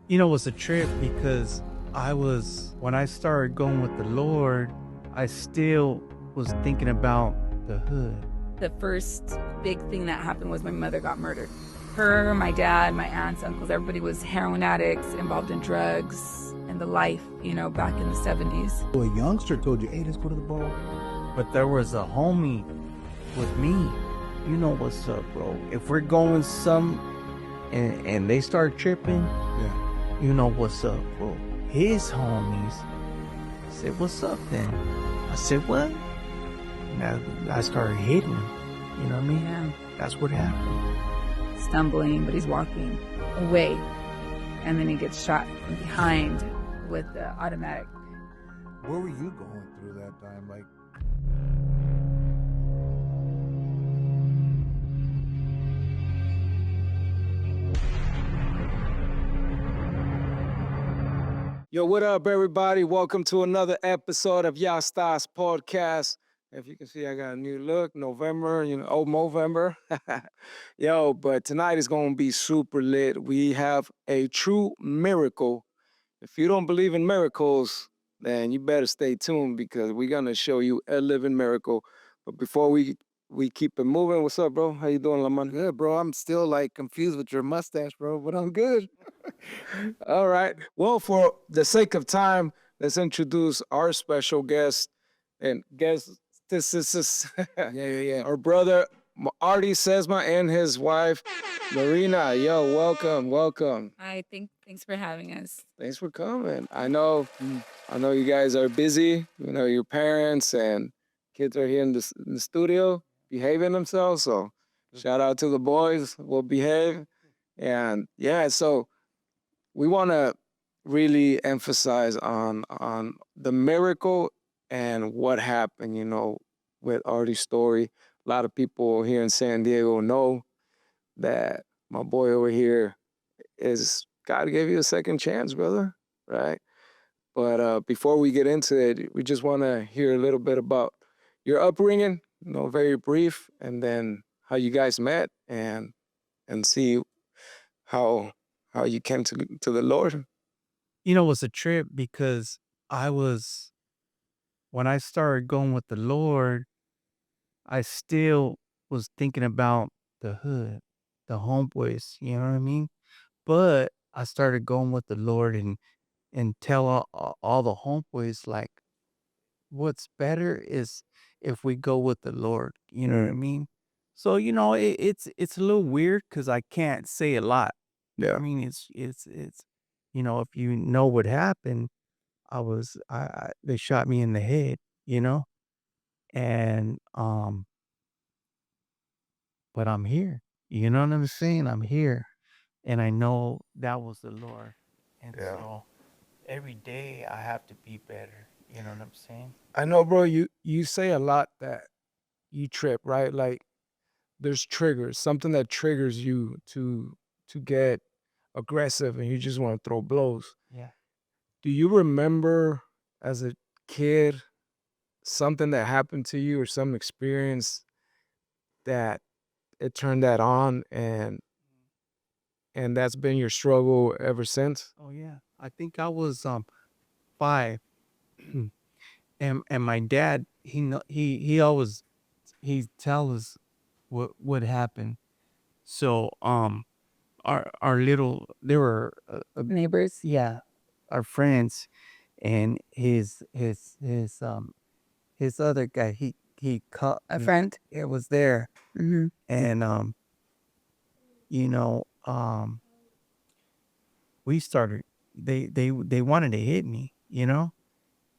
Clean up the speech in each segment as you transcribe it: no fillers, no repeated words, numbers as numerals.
It was a trip because when I started going with the Lord, I still was thinking about the hood. The first big thing that happened was my mother got murdered. Her, my dad, my aunts, uncles, everybody was heroin addicts, involved in drugs and the life, back in the 70s. So a youngster told you, hey, let's go to the bar. But there was a homie with me. You know what's up, bro. If we're going and they start tripping, Yeah. you know what's up, bro. His homies said, what's up then? I said, what? Now I started hitting him. You know what I mean? Yeah. That's what happened. Stumbling, but he's walking away. And then he gets shot from behind with the automatic. Where were you going through that time? Like, Yo, what up, everybody? Welcome to another episode of Yastas Podcast. If you can see, I got a new look. November, Movember. Yo, but tonight is going to be super lit. We have a true miracle. If you don't believe in miracles, then you better stay tuned because we're going to show you a living miracle. But before we keep it moving, what's up, bro? How you doing, Lamont? good, bro. I'm still like confused with your mustache, bro, but I'm good. All right. Well, for the sake of time, let's introduce our special guest. And guest, this is Yeah. our brother Artie Sesma and his wife Marina. Yo, welcome. Hi, thanks for having us. Thanks for coming. I know you guys are busy. Your parents and kids are here in the studio behaving themselves. So shout out to the boys. We'll behave. And yeah, so we want to really emphasize on the miracle and what happened, with Artie's story. A lot of people here in San Diego know that my boy over here is God gave you a second chance, brother, right? But before we get into it, we just want to hear a little bit about your upbringing, very brief, and then how you guys met and see how you came to the Lord. It was a trip because when I started going with the Lord, I still was thinking about the hood, the homeboys, you know what I mean? But I started going with the Lord and tell all the homeboys, like, what's better is if we go with the Lord, you know what I mean? So, it's a little weird because I can't say a lot. I Yeah. mean, it's, if you know what happened, they shot me in the head, you know? And, but I'm here. You know what I'm saying? I'm here. And I know that was the Lord. And Yeah. so every day I have to be better. You know what I'm saying? I know, bro, you say a lot that you trip, right? Like there's triggers, something that triggers you to get aggressive and you just want to throw blows. Yeah. Do you remember as a kid something that happened to you or some experience that it turned that on and that's been your struggle ever since? Oh yeah. I think I was 5. And my dad, he always he tell us what happened. So our little there were Neighbors. yeah, our friends and his other guy, he caught A friend. it was there. Mm-hmm. And you know um we started they wanted to hit me,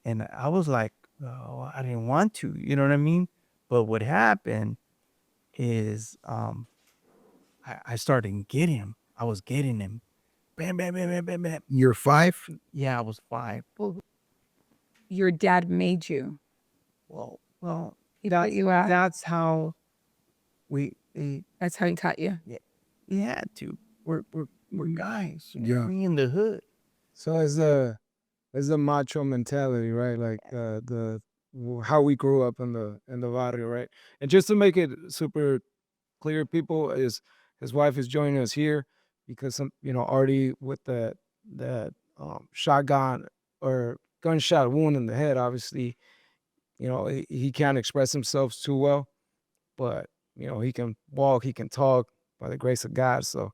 and I was like, oh, I didn't want to, you know what I mean? But what happened is I started getting him. I was getting him. Bam, bam, bam, bam, bam, bam. You're 5? Yeah, I was 5. Your dad made you. Well, He put you out. that's how That's how he taught you. we had to. We're guys. Yeah. We in the hood. So it's the macho mentality, right? Like how we grew up in the barrio, right? And just to make it super clear, people, is his wife is joining us here because Artie with shotgun or gunshot wound in the head. Obviously, he can't express himself too well, but he can walk, he can talk by the grace of God. So,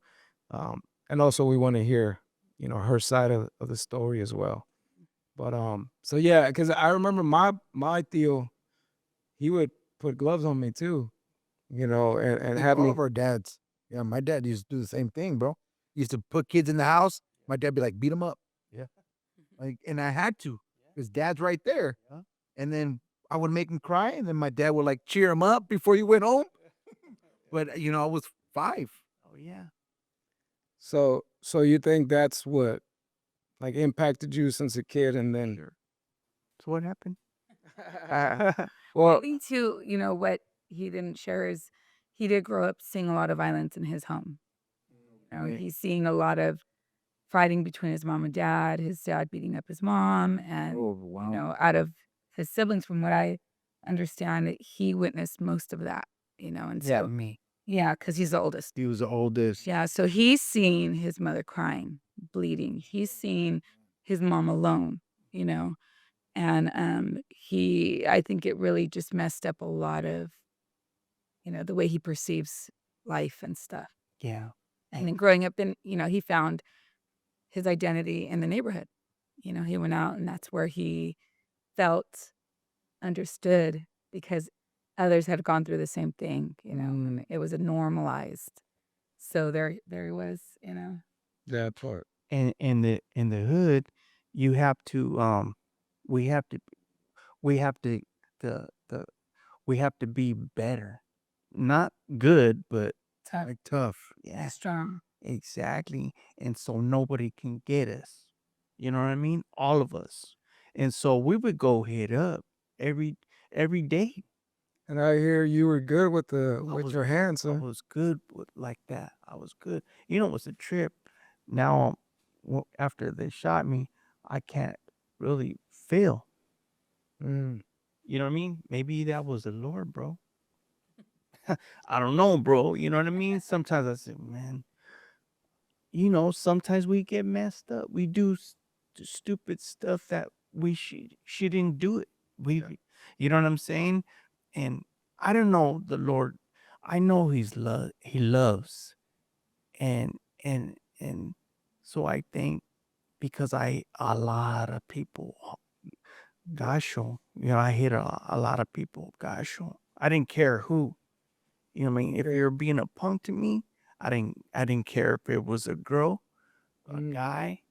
um, and also we want to hear her side of the story as well. But so yeah, because I remember my Theo, he would put gloves on me too, and I think have all me. of our dads. Yeah, my dad used to do the same thing, bro. He used to put kids in the house. My dad be like, beat them up. Yeah. Like, and I had to, because dad's right there. Yeah. And then I would make him cry, and then my dad would like cheer him up before he went home. But I was 5. Oh yeah. So you think that's what like impacted you since a kid, and then Sure. So what happened? I well, think too, what he didn't share is he did grow up seeing a lot of violence in his home. Right. He's seeing a lot of fighting between his mom and dad, his dad beating up his mom, and Oh, wow. out of his siblings, from what I understand, he witnessed most of that. And Yeah, so me. yeah, because he's the oldest. He was the oldest. Yeah, so he's seen his mother crying, bleeding. He's seen his mom alone, you know, and I think it really just messed up a lot of the way he perceives life and stuff. Yeah. And then growing up, then he found his identity in the neighborhood. He went out, and that's where he felt understood because others had gone through the same thing. And it was a normalized. So there he was. that part. And in the hood, you have to we have to we have to the we have to be better. Not good, but Tough, Like tough. yeah, strong. exactly. And so nobody can get us. You know what I mean? All of us. And so we would go head up every every day. And I hear you were good with I with was your hands, I huh? was good with like that. I was good. It was a trip. Now, after they shot me, I can't really feel. Mm. You know what I mean? Maybe that was the Lord, bro. I don't know, bro. You know what I mean? Sometimes I say, man, sometimes we get messed up. We do stupid stuff that we shouldn't do it. Yeah. You know what I'm saying? And I don't know the Lord. I know He loves, and and so I think because a lot of people, gosh, I hit a lot of people, gosh, I didn't care who. You know what I mean? If Okay. you're being a punk to me, I didn't care if it was a girl, a Mm. guy,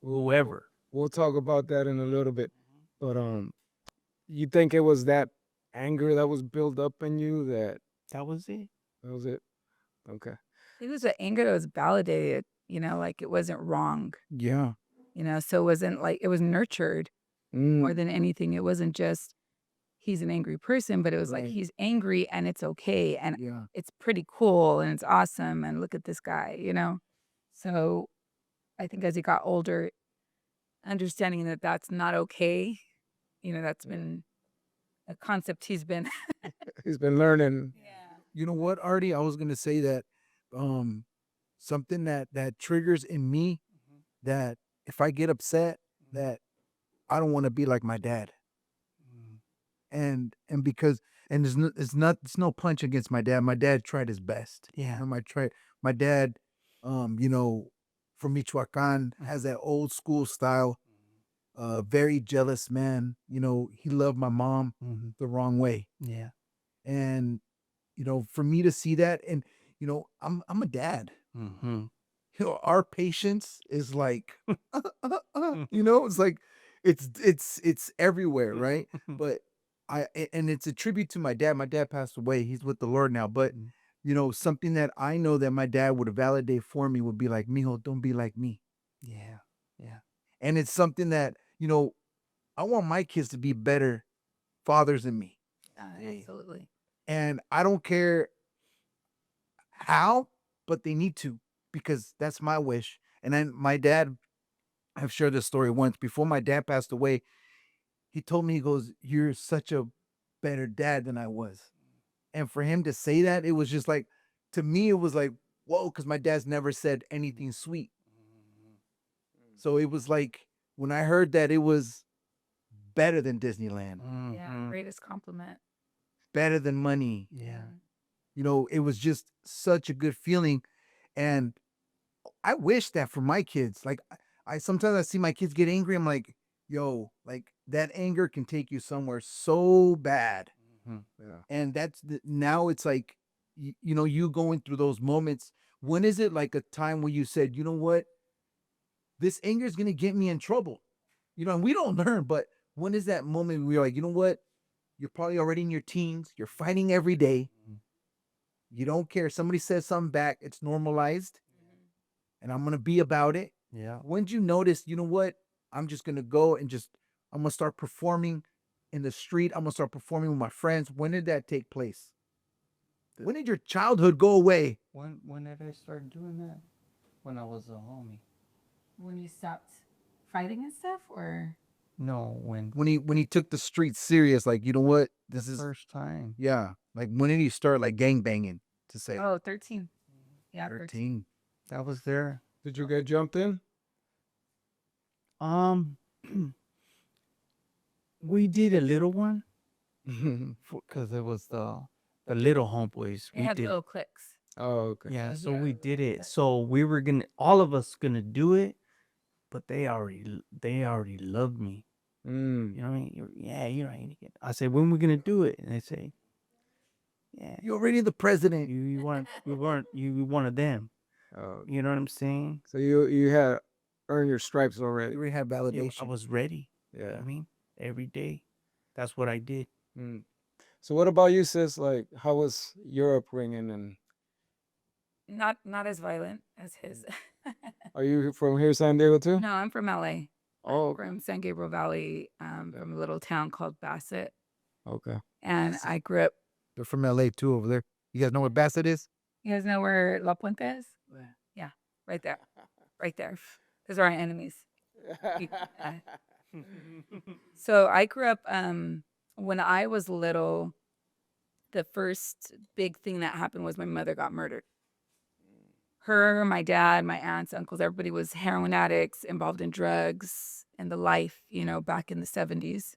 We'll, we'll whoever. we'll talk about that in a little bit. But you think it was that anger that was built up in you That was it. that was it? Okay. It was an anger that was validated. Like it wasn't wrong. Yeah. So it wasn't like it was nurtured more Mm. than anything. It wasn't just he's an angry person, but it was like Right. he's angry and it's okay and Yeah. it's pretty cool and it's awesome and look at this guy. So I think as he got older, understanding that that's not okay, that's been a concept he's been. He's been learning. Yeah. You know what, Artie? I was gonna say that um something that triggers in me that if I get upset that I don't want to be like my dad. Mm. And because and it's no punch against my dad. My dad tried his best. Yeah. My dad from Michoacan has that old school style, very jealous man. He loved my mom Mm-hmm. the wrong way. Yeah. And for me to see that, and I'm a dad. Mm-hmm. Our patience is like it's like it's everywhere, right? But and it's a tribute to my dad. My dad passed away. He's with the Lord now. But something that I know that my dad would validate for me would be like, mijo, don't be like me. Yeah. Yeah. And it's something that I want my kids to be better fathers than me. Absolutely. And I don't care how, but they need to, because that's my wish. And then my dad, I've shared this story once before my dad passed away. He told me, he goes, "You're such a better dad than I was." And for him to say that, it was just like, to me, it was like, whoa, because my dad's never said anything sweet. So it was like when I heard that it was better than Disneyland, Yeah, Mhm. greatest compliment. better than money. Yeah. It was just such a good feeling. And I wish that for my kids. Like I sometimes I see my kids get angry. I'm like, yo, like that anger can take you somewhere so bad. Mhm. Yeah. And now it's like you going through those moments. When is it like a time where you said, you know what, this anger is gonna get me in trouble? And we don't learn, but when is that moment where you're like, you know what? You're probably already in your teens, you're fighting every day, Mhm. you don't care. Somebody says something back, it's normalized, and I'm gonna be about it. Yeah. When did you notice, you know what? I'm just gonna go and I'm gonna start performing in the street, I'm gonna start performing with my friends. When did that take place? When did your childhood go away? When did I start doing that? When I was a homie. When you stopped fighting and stuff, or No, when When he took the streets serious, like, you know what? This is first time. yeah. Like when did he start like gang banging? To say 13. Yeah, 13. 13. That was there. Did you get jumped in? Um, we did a little one because it was the little homeboys. They We had did. little cliques. Oh, okay. Yeah, so we did it. So we were all of us gonna do it, but they already loved me. Mm. You know what I mean? Yeah, you know. I said, when we gonna do it? And they say, yeah, You're already the president. you one of them. Oh, You know what I'm saying? so you had earned your stripes You already. already have Yeah, validation. I was ready. You know Yeah. what I mean? Every day. That's what I did. Mm. So what about you, sis? Like, how was your upbringing? And Not as violent as his. are you from here, San Diego too? No, I'm from LA. Oh, I'm okay. from San Gabriel Valley, from a little town called Bassett. Okay. And I grew up. They're from LA too over there. You guys know what Bassett is? You guys know where La Puente is? Yeah, right there. Right there. Those are our enemies. So I grew up, when I was little, the first big thing that happened was my mother got murdered. Her, my dad, my aunts, uncles, everybody was heroin addicts, involved in drugs and the life, back in the 70s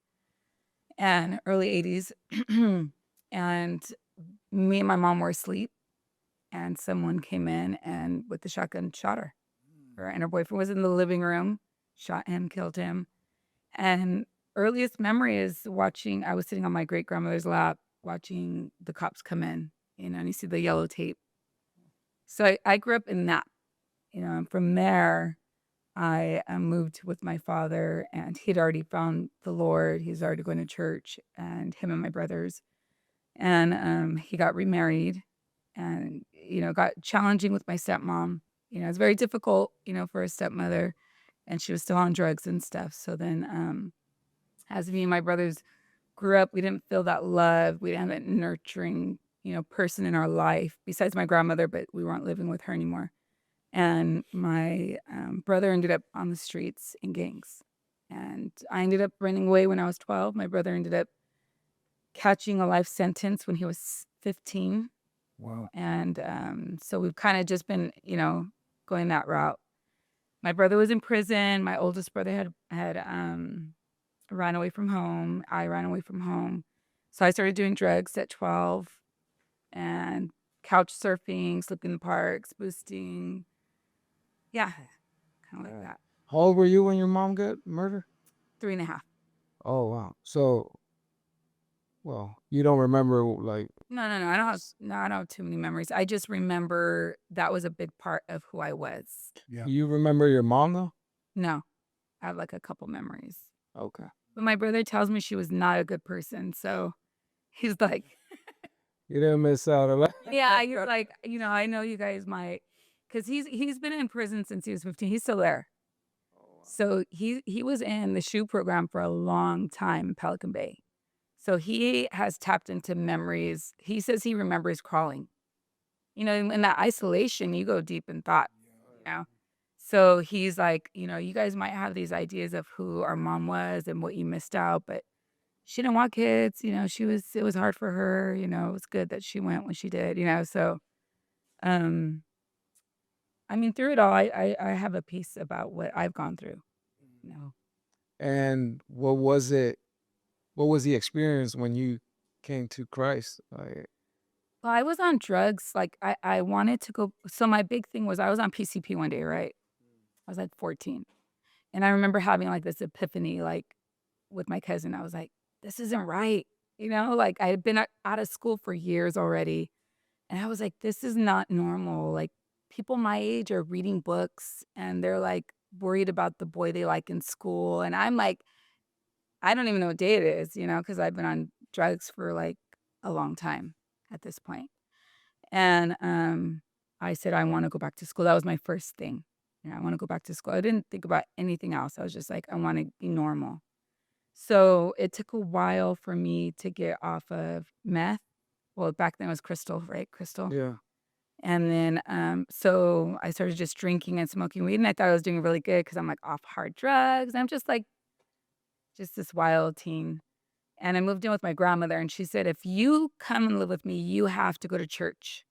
and early 80s. And me and my mom were asleep, and someone came in and with the shotgun shot her. And her boyfriend was in the living room, shot him, killed him. And earliest memory is I was sitting on my great grandmother's lap watching the cops come in, and you see the yellow tape. So I grew up in that, and from there, I moved with my father, and he'd already found the Lord. He's already going to church, and him and my brothers. And he got remarried, and, got challenging with my stepmom. It's very difficult, for a stepmother, and she was still on drugs and stuff. So then, as me and my brothers grew up, we didn't feel that love. We didn't have a nurturing, person in our life besides my grandmother, but we weren't living with her anymore. And my brother ended up on the streets in gangs. And I ended up running away when I was 12. My brother ended up catching a life sentence when he was 15. Wow. And so we've kind of just been, going that route. My brother was in prison. My oldest brother had ran away from home. I ran away from home. So I started doing drugs at 12 and couch surfing, sleeping in the parks, boosting. Yeah, kind of like that. How old were you when your mom got murdered? 3.5. Oh, wow. So, well, you don't remember like. No. I don't have too many memories. I just remember that was a big part of who I was. Yeah. You remember your mom though? No, I have like a couple memories. Okay. But my brother tells me she was not a good person. So he's like, You didn't miss out a lot. yeah, you're like, I know you guys might, because he's been in prison since he was 15. He's still there. So he was in the SHU program for a long time in Pelican Bay. So he has tapped into memories. He says he remembers crawling. In that isolation, you go deep in thought, you know. So he's like, you guys might have these ideas of who our mom was and what you missed out, but she didn't want kids. It was hard for her. It was good that she went when she did. So, um, I mean, through it all, I have a peace about what I've gone through. No. And what was it? What was the experience when you came to Christ? Like, Well, I was on drugs. Like I wanted to go. So my big thing was I was on PCP one day, right? I was like 14. And I remember having like this epiphany, like with my cousin. I was like, this isn't right. Like I had been out of school for years already. And I was like, this is not normal. Like people my age are reading books and they're like worried about the boy they like in school. And I'm like, I don't even know what day it is, because I've been on drugs for like a long time at this point. And I said, I want to go back to school. That was my first thing. I want to go back to school. I didn't think about anything else. I was just like, I want to be normal. So it took a while for me to get off of meth. Well, back then it was crystal, right? Crystal. yeah. And then, so I started just drinking and smoking weed, and I thought I was doing really good because I'm like off hard drugs. I'm just like, just this wild teen. And I moved in with my grandmother, and she said, if you come and live with me, you have to go to church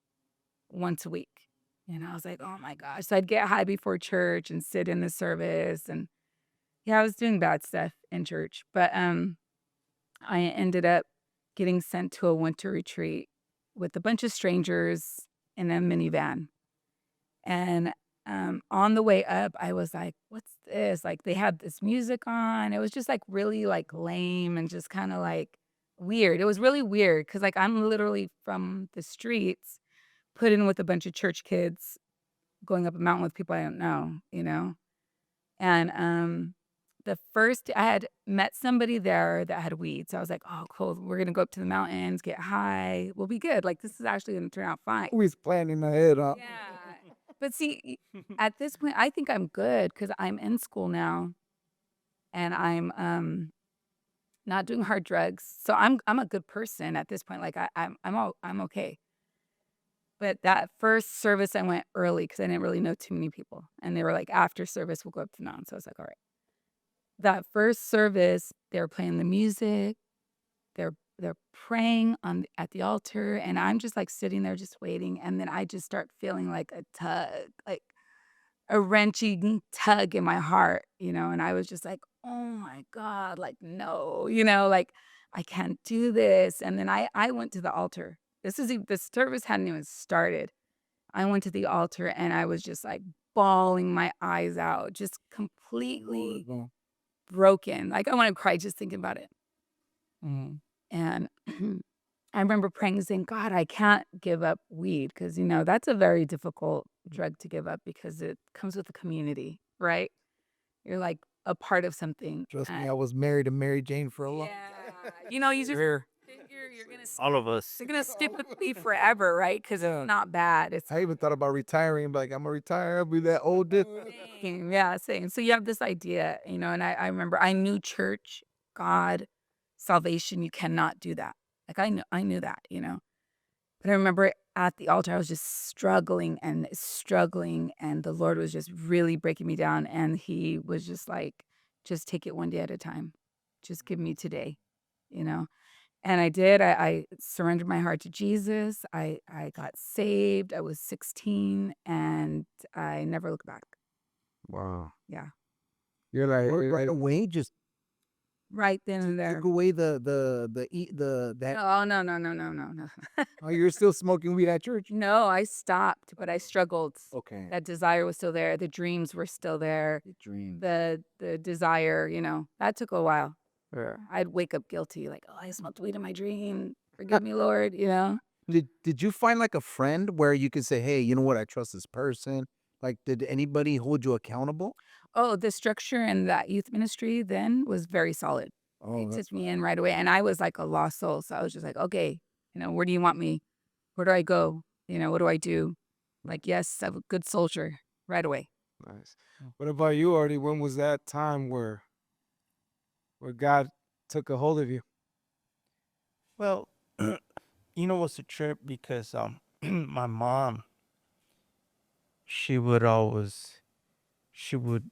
once a week. And I was like, oh my gosh. So I'd get high before church and sit in the service. And yeah, I was doing bad stuff in church. But I ended up getting sent to a winter retreat with a bunch of strangers in a minivan. And on the way up, I was like, what's this? Like they had this music on. It was just like really like lame and just kind of like weird. It was really weird because like I'm literally from the streets, put in with a bunch of church kids, going up a mountain with people I don't know. And the first I had met somebody there that had weed. So I was like, oh, cool. We're gonna go up to the mountains, get high. We'll be good. Like this is actually gonna turn out fine. Always planning ahead, huh? Yeah. But see, at this point, I think I'm good because I'm in school now and I'm not doing hard drugs. So I'm a good person at this point. Like I'm okay. But that first service I went early because I didn't really know too many people. And they were like, after service, we'll go up to the mountain. So I was like, all right. That first service, they were playing the music, they're praying at the altar, and I'm just like sitting there just waiting. And then I just start feeling like a tug, like a wrenching tug in my heart. And I was just like, oh my God, like, no, like I can't do this. And then I went to the altar. The service hadn't even started. I went to the altar and I was just like bawling my eyes out, just completely broken. Like I want to cry just thinking about it. And I remember praying and saying, God, I can't give up weed because, that's a very difficult drug to give up because it comes with a community, right? You're like a part of something. Trust me, I was married to Mary Jane for a long Yeah. You just Here. figure you're going to All of us. they're going to stick with me forever, right? Because it's not bad. It's I even thought about retiring, but like I'm gonna retire, I'll be that old. same. Yeah, same. So you have this idea, and I remember I knew church, God, salvation, you cannot do that. Like I knew that. But I remember at the altar, I was just struggling, and the Lord was just really breaking me down. And He was just like, just take it one day at a time. Just give me today, you know? And I did. I surrendered my heart to Jesus. I got saved. I was 16, and I never looked back. Wow. Yeah. You're like, Right away, just Right then and there. took away that. Oh, no. Oh, you're still smoking weed at church? No, I stopped, but I struggled. Okay. That desire was still there. The dreams were still there. The dream. The desire, that took a while. yeah. I'd wake up guilty, like, oh, I smoked weed in my dream. Forgive me, Lord. Did you find like a friend where you could say, hey, you know what, I trust this person? Like, did anybody hold you accountable? Oh, the structure in that youth ministry then was very solid. Oh, They that's took me in right away. And I was like a lost soul. So I was just like, okay, where do you want me? Where do I go? What do I do? Like, yes, I'm a good soldier right away. Nice. What about you, Artie? When was that time where God took a hold of you? Well, what's a trip? Because my mom, she would always, she would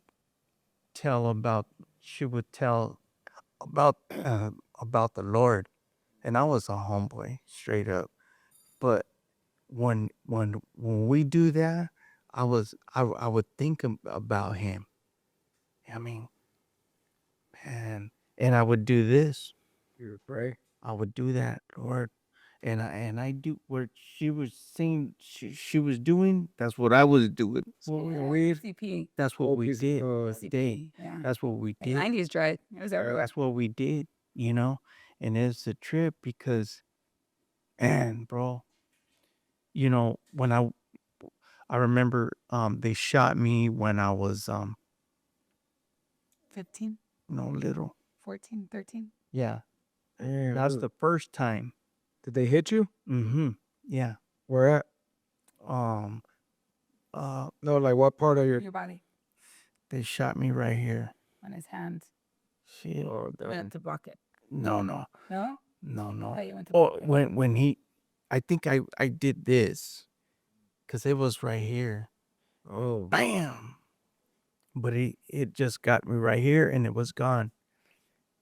tell about, she would tell about, about the Lord, and I was a homeboy, straight up. But when we do that, I would think about him. I mean, man, and I would do this. You would pray. I would do that, Lord. And I do what she was saying she was doing, that's what I was doing. Weed. CP. That's what we did. CP. Yeah. That's what we Like did. 90s dry. It was everywhere. That's what we did, you know? And it's a trip because, man, bro, you know, when I remember they shot me when I was 15, little. 14, 13. Yeah. Damn, That's dude. the first time. Did they hit you? Mm-hmm. Yeah. Where at? Um No, like what part of your? Your body they shot me right here. on his hand. Shit. Oh, You went to block it. No. No? No. I thought you went to Oh, block it. when he I think I did this cuz it was right here. oh. Bam. But it just got me right here and it was gone.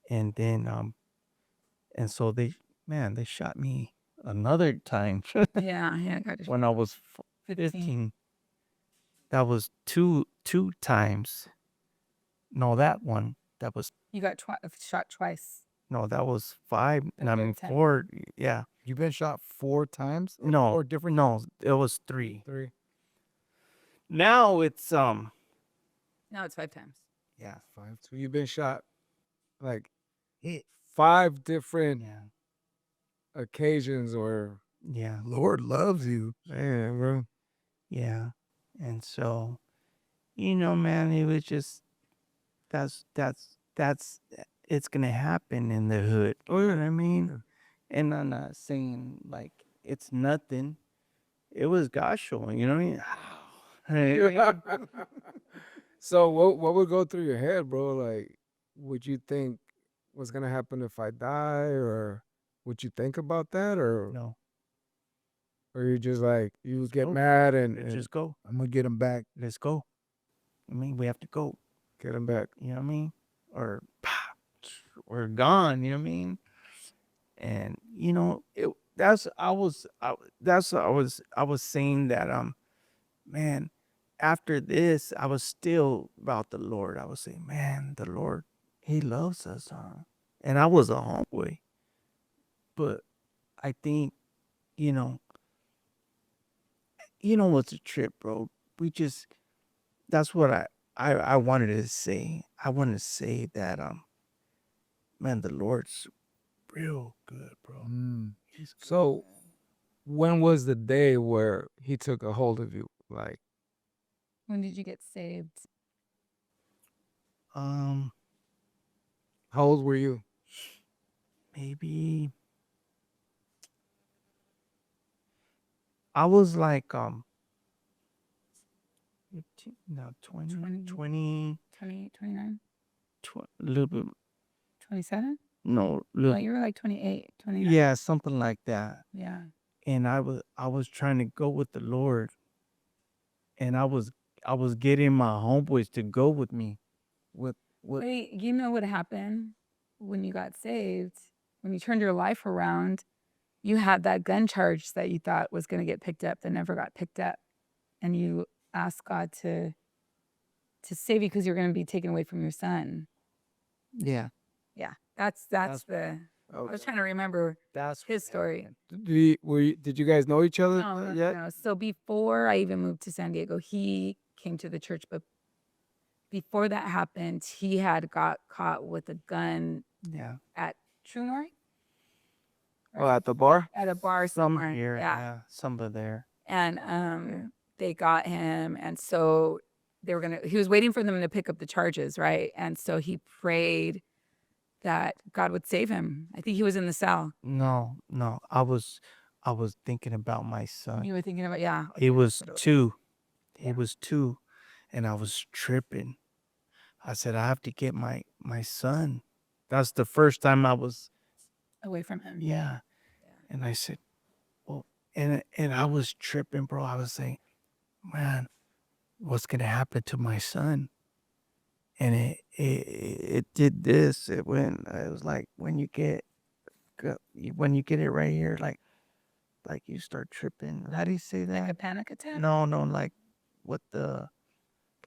And then and so they shot me another time Yeah, got it. when I was 15. That was two times. No, that one. That was You got shot twice. no, that was 5. And I The mean third time. 4. Yeah. You've been shot 4 times? No. Or different? No, it was 3. 3. Now it's Now it's 5 times. yeah. 5. So you've been shot like Hit. 5 different Yeah. occasions, or Yeah. Lord loves you. yeah, bro. Yeah. And so, you know, man, it was just that's it's gonna happen in the hood. Oh, You yeah. know what I mean? And I'm not saying like it's nothing. It was God showing, you know what I mean? So what would go through your head, bro? Like, would you think what's gonna happen if I die, or would you think about that, No. or you just like you would get go. mad Let's and just go. I'm going to get him back. Let's go. I mean, we have to go. get him back? You know what I mean? Or we're gone. You know what I mean? And you know, I was saying that man, after this, I was still about the Lord. I was saying, man, the Lord, He loves us, huh? And I was a homeboy, but I think, you know, what's a trip, bro? We just that's what I wanted to say. I wanted to say that man, the Lord's real good, bro. He's good. So when was the day where he took a hold of you? Like, When did you get saved? Um, how old were you? maybe I was like 15, no, 20, 20. 20, 28, 29, a little bit, 27? no, No, little, you were like 28, 29. yeah, something like that. Yeah. And I was trying to go with the Lord, and I was getting my homeboys to go with me. With Wait, you know what happened when you got saved? When you turned your life around, you had that gun charge that you thought was going to get picked up that never got picked up. And you asked God to save you because you're going to be taken away from your son. yeah, Yeah. That's the I was trying to remember that's his story. Did you guys know each other No, yet? no. So before I even moved to San Diego, he came to the church, but before that happened, he had got caught with a gun yeah. at True North Oh, at the bar? at a bar Some somewhere. here, Yeah. yeah, some are there. And they got him, and so he was waiting for them to pick up the charges, right? And so he prayed that God would save him. I think he was in the cell. No, I was thinking about my son. You were thinking about, yeah. He was 2. He Yeah. was 2, and I was tripping. I said, I have to get my son. That's the first time I was, Away from him. yeah. And I said, well, and I was tripping, bro. I was saying, man, what's gonna happen to my son? And it did this. It was like when you get it right here, like you start tripping. How do you say that? Like a panic attack? No, like with the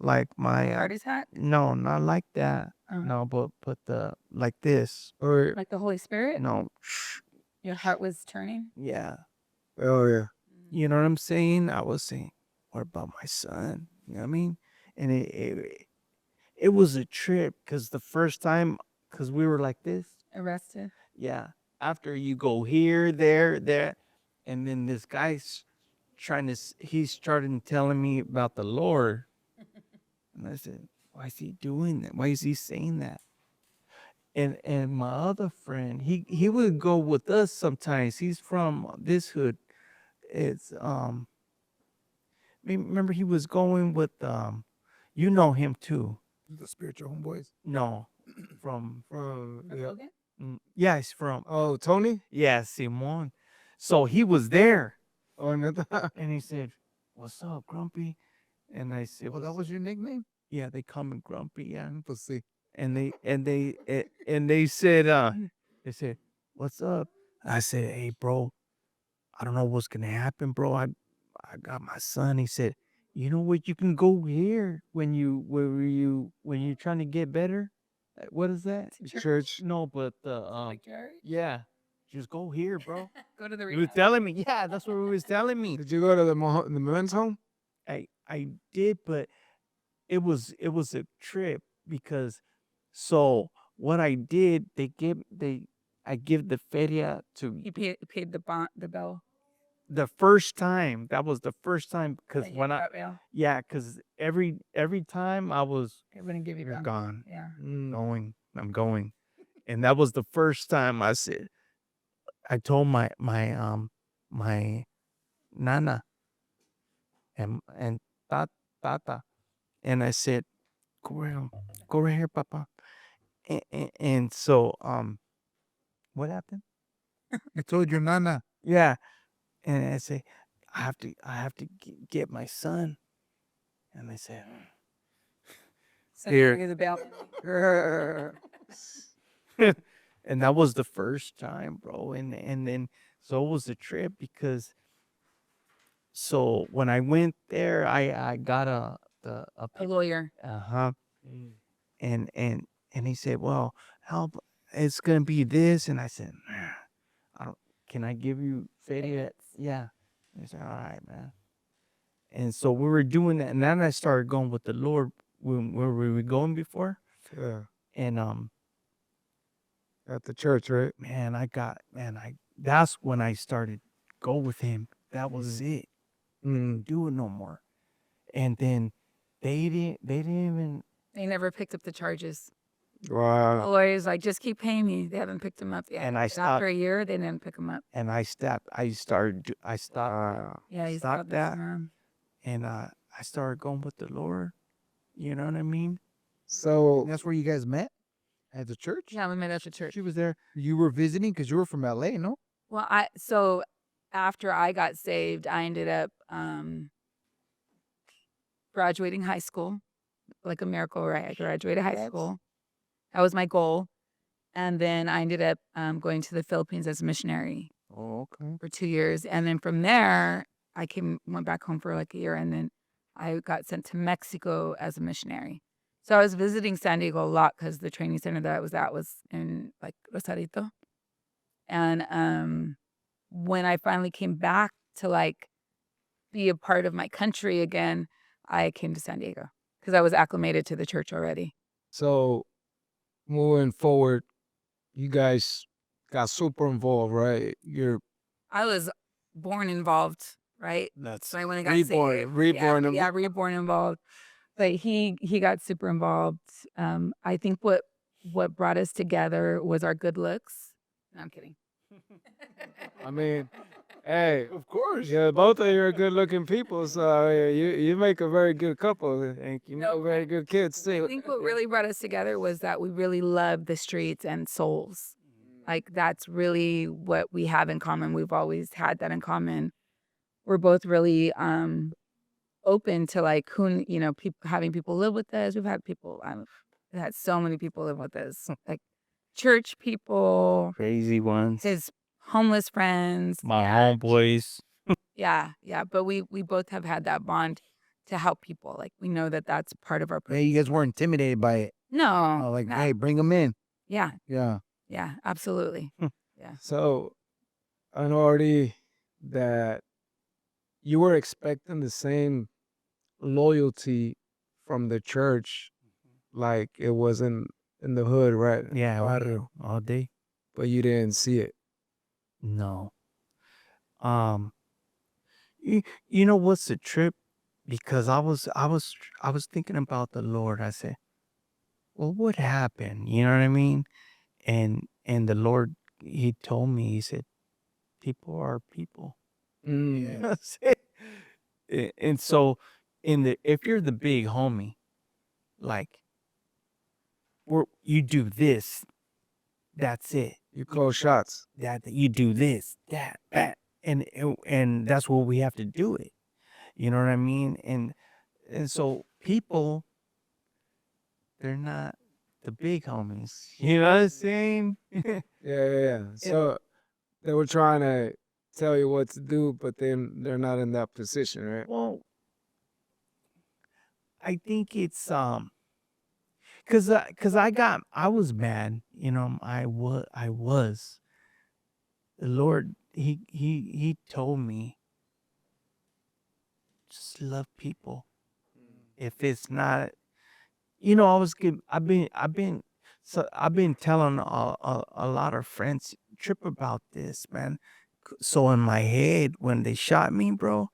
like my Artist hat? no, not like that. Oh. No, but put the like this or Like the Holy Spirit? no. Your heart was turning? Yeah. Oh yeah. You know what I'm saying? I was saying, what about my son? You know what I mean? And it was a trip because the first time, because we were like this. Arrested? Yeah. After you go here, there, and then this guy's he's starting telling me about the Lord. And I said, why is he doing that? Why is he saying that? And my other friend, he would go with us sometimes. He's from this hood. It's remember he was going with you know him too. The spiritual homeboys. No, from Yeah. yeah, he's from Oh, Tony. yeah, Simon. So he was there, Oh, no. and he said, "What's up, Grumpy?" And I said, Oh, that was your nickname. "Yeah, they call me Grumpy." Yeah, Let's see. and they said, "What's up?" I said, "Hey, bro, I don't know what's gonna happen, bro. I got my son." He said, "You know what? You can go here when you're trying to get better. What is that? Church. No, but Like church? yeah, just go here, bro." Go to the He was telling me, yeah, that's what he was telling me. Did you go to the men's home? I did, but it was a trip because so what I did, I give the feria to He paid the bill. the first time. That was the first time because That you when I got bail. yeah, because every time I was They wouldn't give you you're bail. gone, Yeah. I'm going, and that was the first time I said I told my nana and tata, and I said go right here, papa, and so what happened? I told your nana. Yeah, and I say I have to get my son, and they said. So Here. you the bail. And that was the first time, bro. And then so it was a trip because so when I went there, I got A lawyer. uh-huh. And he said, "Well, how it's gonna be this," and I said, "Nah, I don't. Can I give you feria?" Yeah. He said, "All right, man." And so we were doing that, and then I started going with the Lord when where we were going before, Yeah. and At the church, right? man, that's when I started go with him. That was it. Do it no more. And then they didn't even They never picked up the charges. Wow. The lawyer's like, just keep paying me. They haven't picked him up yet. and I But stopped after a year, they didn't pick him up. and I stopped Yeah, he's stopped got that this. and I started going with the Lord. You know what I mean? So that's where you guys met at the church. Yeah, we met at the church. She was there. You were visiting because you were from LA, no? Well, so after I got saved, I ended up graduating high school, like a miracle, right? I graduated high school. That was my goal. And then I ended up going to the Philippines as a missionary Oh, okay. for 2 years. And then from there, went back home for like a year. And then I got sent to Mexico as a missionary. So I was visiting San Diego a lot because the training center that I was at was in like Rosarito. And when I finally came back to like be a part of my country again, I came to San Diego because I was acclimated to the church already. So moving forward, you guys got super involved, right? You're I was born involved, right? That's So I went and got reborn, saved. reborn. Yeah, reborn involved. But he got super involved. I think what brought us together was our good looks. No, I'm kidding. I mean, hey, of course. Yeah, both of you are good-looking people, so you make a very good couple, and you make very good kids I too. think what really brought us together was that we really love the streets and souls. Like that's really what we have in common. We've always had that in common. We're both really open to like having people live with us. We've had we've had so many people live with us, like church people, crazy ones. his homeless friends. My homeboys. Yeah. But we both have had that bond to help people. Like, we know that that's part of our Yeah, purpose. you guys weren't intimidated by it. No, Oh, like, no. hey, bring them in. Yeah, Yeah. yeah, absolutely. Yeah. So I know already that you were expecting the same loyalty from the church, like it was in the hood, right? Yeah, Barrio, all day. but you didn't see it. No. Um, you know what's the trip? Because I was thinking about the Lord. I said, well, what happened? You know what I mean? And the Lord, he told me, he said, people are people. Mm. That's it. And so if you're the big homie, like you do this, that's it. You call shots. That you do this, that, and that's what we have to do it. You know what I mean? And so people, they're not the big homies. You know what I'm saying? Yeah, yeah, yeah. So they were trying to tell you what to do, but then they're not in that position, right? Well, I think it's cause I was mad. You know, I was. The Lord, he told me just love people. If it's not, you know, I've been telling a lot of friends trip about this, man. So in my head, when they shot me, bro,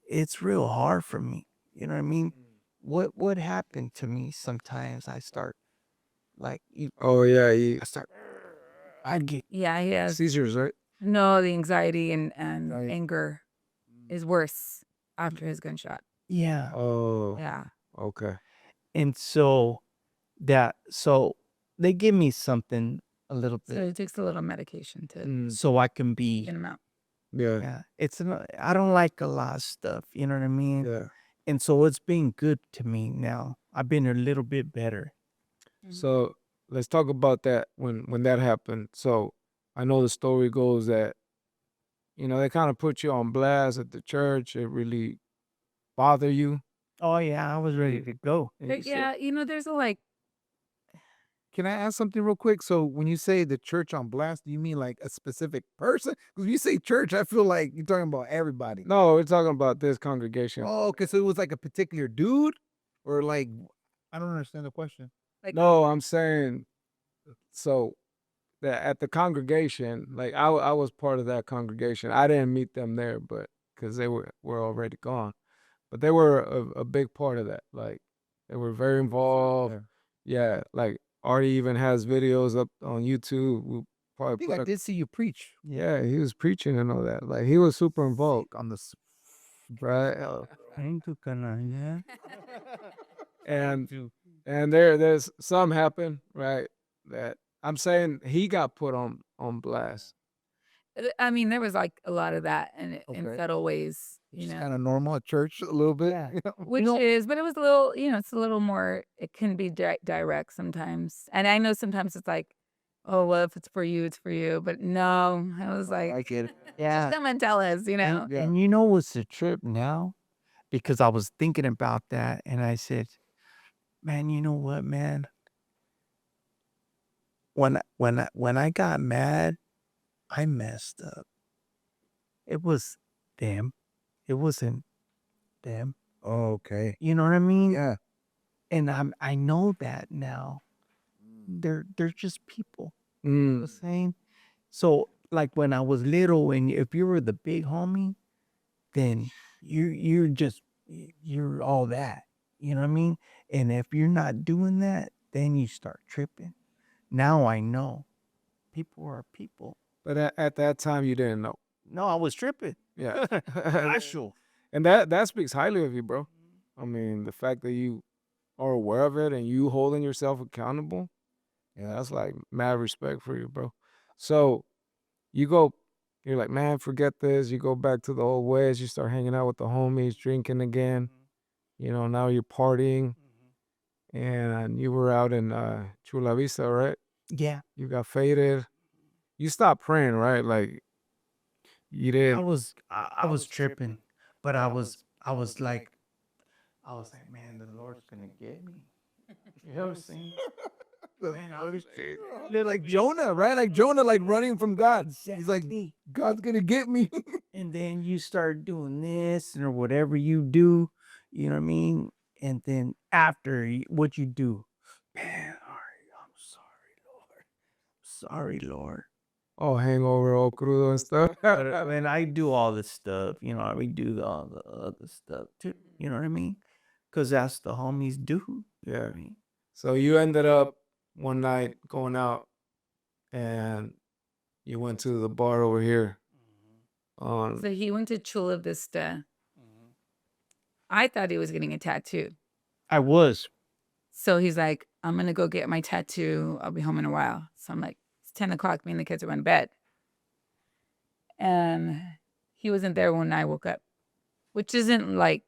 it's real hard for me. You know what I mean? What happened to me? Sometimes I start like Oh yeah, you I start. I'd get Yeah, he has. seizures, right? No, the anxiety and Right. anger is worse after his gunshot. yeah, Oh, Yeah. okay. and so they give me something a little So bit it takes a little medication to Mm, so I can be. get him out. yeah, Yeah, I don't like a lot of stuff. You know what I mean? yeah. And so it's been good to me now. I've been a little bit better. So let's talk about that when that happened. So I know the story goes that they kind of put you on blast at the church. It really bothered you. Oh yeah, I was ready to go. And you said, Yeah, there's a like Can I ask something real quick? So when you say the church on blast, do you mean like a specific person? Because when you say church, I feel like you're talking about everybody. no, we're talking about this congregation. Oh, okay. So it was like a particular dude, or like I don't understand the question. like No, I'm saying so that at the congregation, like I was part of that congregation. I didn't meet them there, but because they were already gone. But they were a big part of that. Like they were very involved. There. Yeah, like Artie even has videos up on YouTube. We'll I probably think put I a, did see you preach. yeah, he was preaching and all that. Like he was super involved, On the right? Into yeah. And To- there's some happened, right? That I'm saying he got put on blast. I mean, there was like a lot of that in Okay. subtle ways, which is kind of normal at church a little bit. Yeah. you know? which is, but it was a little, it's a little more, it can be direct sometimes. And I know sometimes it's like, oh, well, if it's for you, it's for you. But no, I was I like, get it. Yeah. come and tell us, And, Yeah. and you know what's the trip now? Because I was thinking about that and I said, man, you know what, man? When I got mad, I messed up. It was them. It wasn't them. Oh, okay. You know what I mean? Yeah. And I know that now. They're just people. You know what I'm Mm. saying? So like when I was little and if you were the big homie, then you're all that. You know what I mean? And if you're not doing that, then you start tripping. Now I know. People are people. But at that time, you didn't know. No, I was tripping. Yeah. Actual. And that speaks highly of you, bro. I mean, the fact that you are aware of it and you holding yourself accountable, yeah, that's like mad respect for you, bro. So you go, you're like, man, forget this. You go back to the old ways. You start hanging out with the homies, drinking again. Now you're partying, and you were out in Chula Vista, right? Yeah. You got faded. You stopped praying, right? Like you didn't. I was tripping, but I was like I was like, man, the Lord's gonna get me. You know what I'm saying? Man, I was They're like Jonah, right? Like Jonah, like running from God. He's like, exactly. God's gonna get me. And then you start doing this or whatever you do, you know what I mean? And then after what you do, man, all right, I'm sorry, Lord. Oh, hangover, all crudo and stuff. But when I do all this stuff, you know, we do all the other stuff too. You know what I mean? Because that's the homies do. You know what I mean? So you ended up one night going out and you went to the bar over here on. So he went to Chula Vista. I thought he was getting a tattoo. I was. So he's like, I'm going to go get my tattoo. I'll be home in a while. So I'm like, it's 10 o'clock. Me and the kids are going to bed. And he wasn't there when I woke up, which isn't like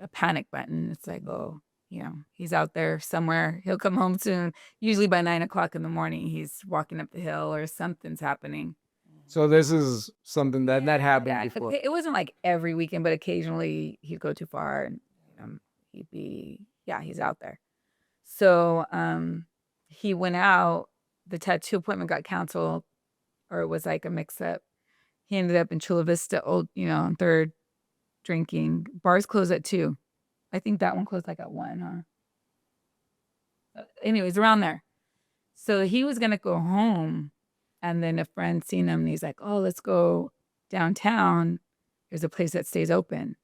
a panic button. It's like, oh, you know, he's out there somewhere. He'll come home soon. Usually by 9 o'clock in the morning, he's walking up the hill or something's happening. So this is something that happened Yeah, before. it wasn't like every weekend, but occasionally he'd go too far and he'd be, yeah, he's out there. So he went out. The tattoo appointment got canceled, or it was like a mix-up. He ended up in Chula Vista, on 3rd, drinking. Bars closed at 2. I think that one closed like at 1, huh? Anyways, around there. So he was gonna go home, and then a friend seen him, and he's like, "Oh, let's go downtown. There's a place that stays open."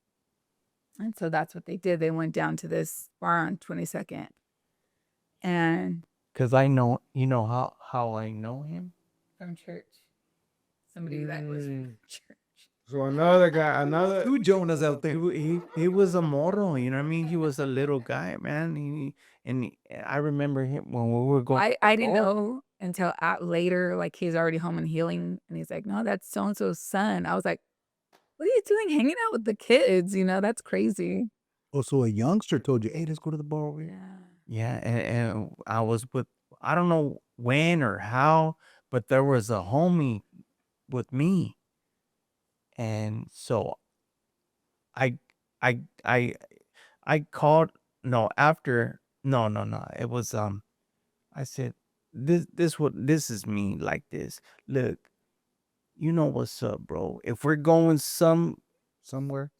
And so that's what they did. They went down to this bar on 22nd, and Because I know, you know how I know him? from church, somebody that was from church. So another guy, another. Two Jonahs out there. He was a mortal, you know what I mean? He was a little guy, man. I remember him when we were going. I didn't know until later, like he's already home and healing, and he's like, "No, that's so and so's son." I was like, "What are you doing, hanging out with the kids? That's crazy." Oh, so a youngster told you, hey, let's go to the bar over here. Yeah. Yeah, and I was with, I don't know when or how, but there was a homie with me. And so I I I I called, no, after, no. It was I said, this is me like this. Look, you know what's up, bro. If we're going somewhere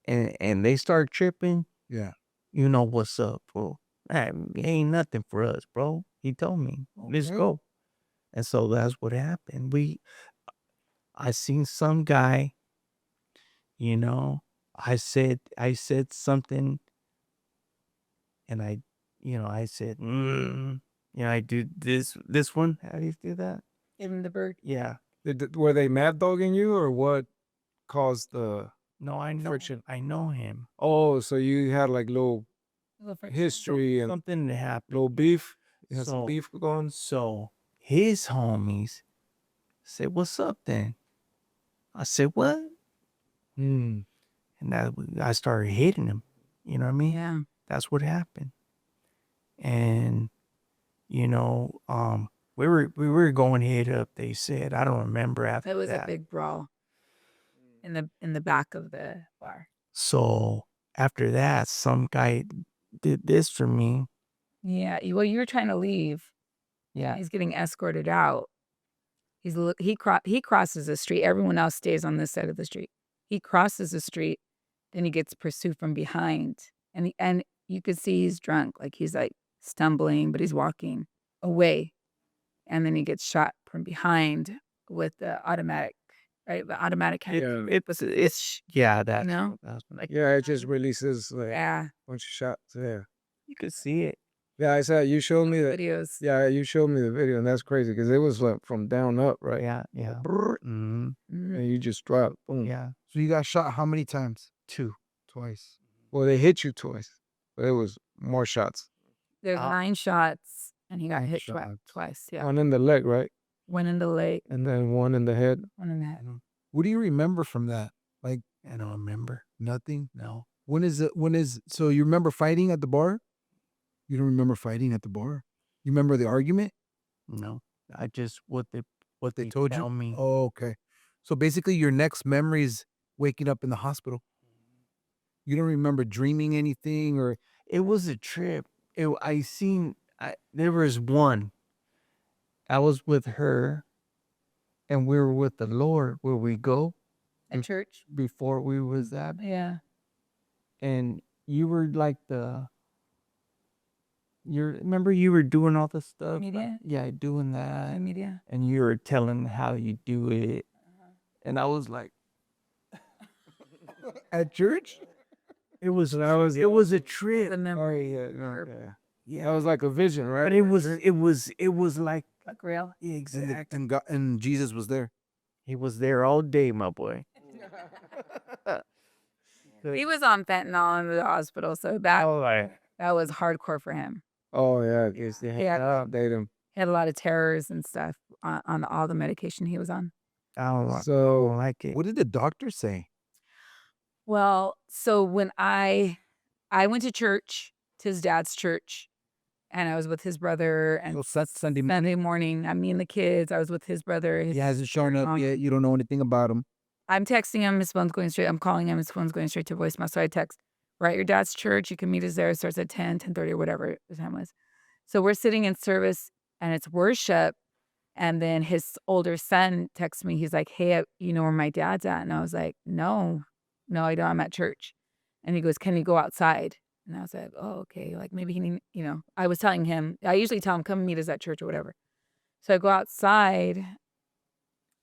and they start tripping, Yeah. you know what's up, bro. Ain't nothing for us, bro. He told me, let's Okay. go. And so that's what happened. I seen some guy, you know, I said something, and I said, I do this one. How do you do that? Give him the bird. Yeah. Were they mad dogging you, or what caused the No, I know. friction? I know him. Oh, so you had like little Little friction. history and Something that happened. little beef. You had some So- beef going. So his homies said, "What's up then?" I said, "What?" Hmm. And I started hitting him. You know what I mean? Yeah. That's what happened. And we were going head up. They said, I don't remember after It was that. a big brawl in the back of the bar. So after that, some guy did this for me. Yeah. Well, you were trying to leave. Yeah. He's getting escorted out. He crosses the street. Everyone else stays on this side of the street. He crosses the street, then he gets pursued from behind, and you could see he's drunk, like he's like stumbling, but he's walking away, and then he gets shot from behind with the automatic, right? The automatic. Yeah. It's yeah. That's Like Yeah, it just releases like a yeah, bunch of shots. Yeah. you could see it. Yeah, I said you showed me that. videos. Yeah, you showed me the video, and that's crazy because it was like from down up, right? Yeah. Brrr, Mhm. and you just dropped. Boom. Yeah. So you got shot how many times? 2. Twice. Well, they hit you twice, but it was more shots. There's 9 shots, and he got 9 hit shots. twice. Yeah, One in the leg, right? one in the leg, And then one in the head. one in the head. What do you remember from that? Like I don't remember. nothing? No. So you remember fighting at the bar? You don't remember fighting at the bar? You remember the argument? No. I just what they They told tell you? me. Oh, okay. So basically your next memory is waking up in the hospital. You don't remember dreaming anything or It was a trip. There was one. I was with her and we were with the Lord where we go At church? before we was at. Yeah. And you were like remember you were doing all the stuff? Media? Yeah, doing that. Media? And you were telling how you do it. And I was like, at church? it was a trip. The Oh memory. yeah, no, yeah. Yeah, it was like a vision, right? But it was like Like real? exact. And God, and Jesus was there. He was there all day, my boy. He was on fentanyl in the hospital, so that right. that was hardcore for him. Oh yeah, because they Yeah. had to update him. He had a lot of terrors and stuff on all the medication he was on. I don't So like it. What did the doctor say? Well, so when I went to church, to his dad's church, and I was with his brother, and Sunday. Sunday morning, me and the kids, I was with his brother. He hasn't shown up mom. yet. You don't know anything about him. I'm texting him, his phone's going straight. I'm calling him, his phone's going straight to voicemail. So I text, we're at your dad's church. You can meet us there. It starts at 10, 10:30, or whatever the time was. So we're sitting in service and it's worship. And then his older son texts me. He's like, hey, you know where my dad's at? And I was like, no, I don't. I'm at church. And he goes, can you go outside? And I was like, oh, okay. Like maybe he need, I was telling him, I usually tell him, come meet us at church or whatever. So I go outside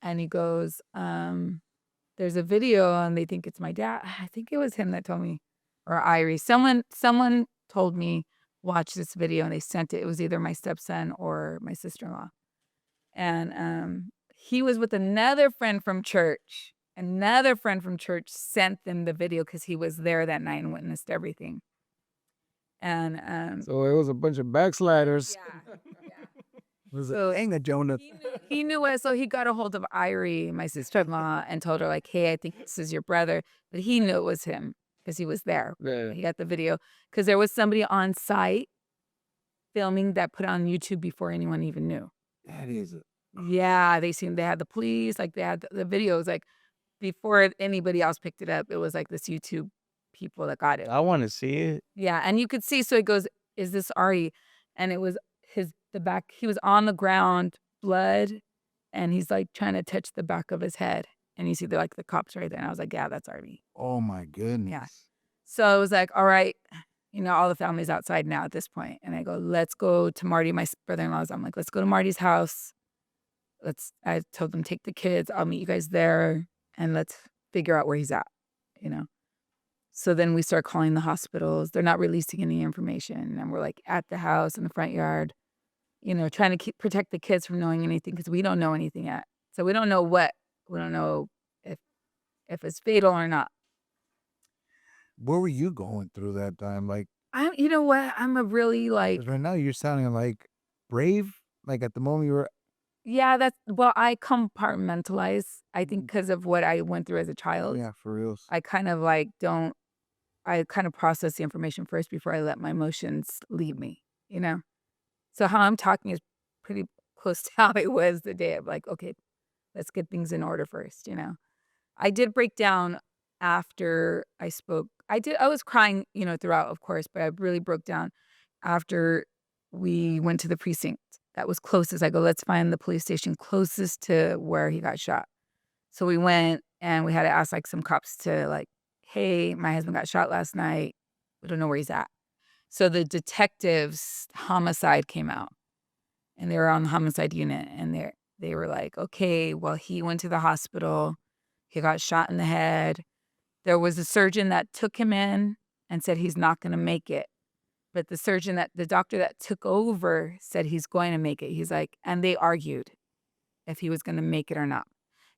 and he goes, there's a video and they think it's my dad. I think it was him that told me, or Irie. Someone told me, watch this video, and they sent it. It was either my stepson or my sister-in-law. And he was with another friend from church. Another friend from church sent them the video because he was there that night and witnessed everything. And so it was a bunch of backsliders. yeah. Was So it? Dang it, Jonah. He knew it, so he got a hold of Irie, my sister-in-law, and told her, like, hey, I think this is your brother. But he knew it was him because he was there. Yeah. He got the video because there was somebody on site filming that put it on YouTube before anyone even knew. That is it. Yeah, they had the police, like they had the videos, like before anybody else picked it up. It was like this YouTube people that got it. I want to see it. Yeah, and you could see, so it goes, is this Ari? And it was the back, he was on the ground, blood, and he's like trying to touch the back of his head. And you see the cops right there. And I was like, yeah, that's Ari. Oh my goodness. Yeah. So I was like, all right, all the family's outside now at this point. And I go, let's go to Marty, my brother-in-law's. I'm like, let's go to Marty's house. I told them, take the kids. I'll meet you guys there. And let's figure out where he's at, So then we start calling the hospitals. They're not releasing any information. And we're like at the house in the front yard, trying to protect the kids from knowing anything because we don't know anything yet. So we don't know if it's fatal or not. Where were you going through that time? Like, You know what? I'm a really 'cause right now you're sounding like brave. Like at the moment you were. yeah, I compartmentalize, I think, because of what I went through as a child. Yeah, for reals. I kind of I kind of process the information first before I let my emotions lead me, So how I'm talking is pretty close to how it was the day of like, okay, let's get things in order first, I did break down after I spoke. I was crying, throughout, of course, but I really broke down after we went to the precinct that was closest. I go, let's find the police station closest to where he got shot. So we went and we had to ask some cops to hey, my husband got shot last night. We don't know where he's at. So the detectives, homicide came out and they were on the homicide unit and they were like, okay, well, he went to the hospital. He got shot in the head. There was a surgeon that took him in and said he's not going to make it. But the doctor that took over said he's going to make it. He's like, and they argued if he was going to make it or not.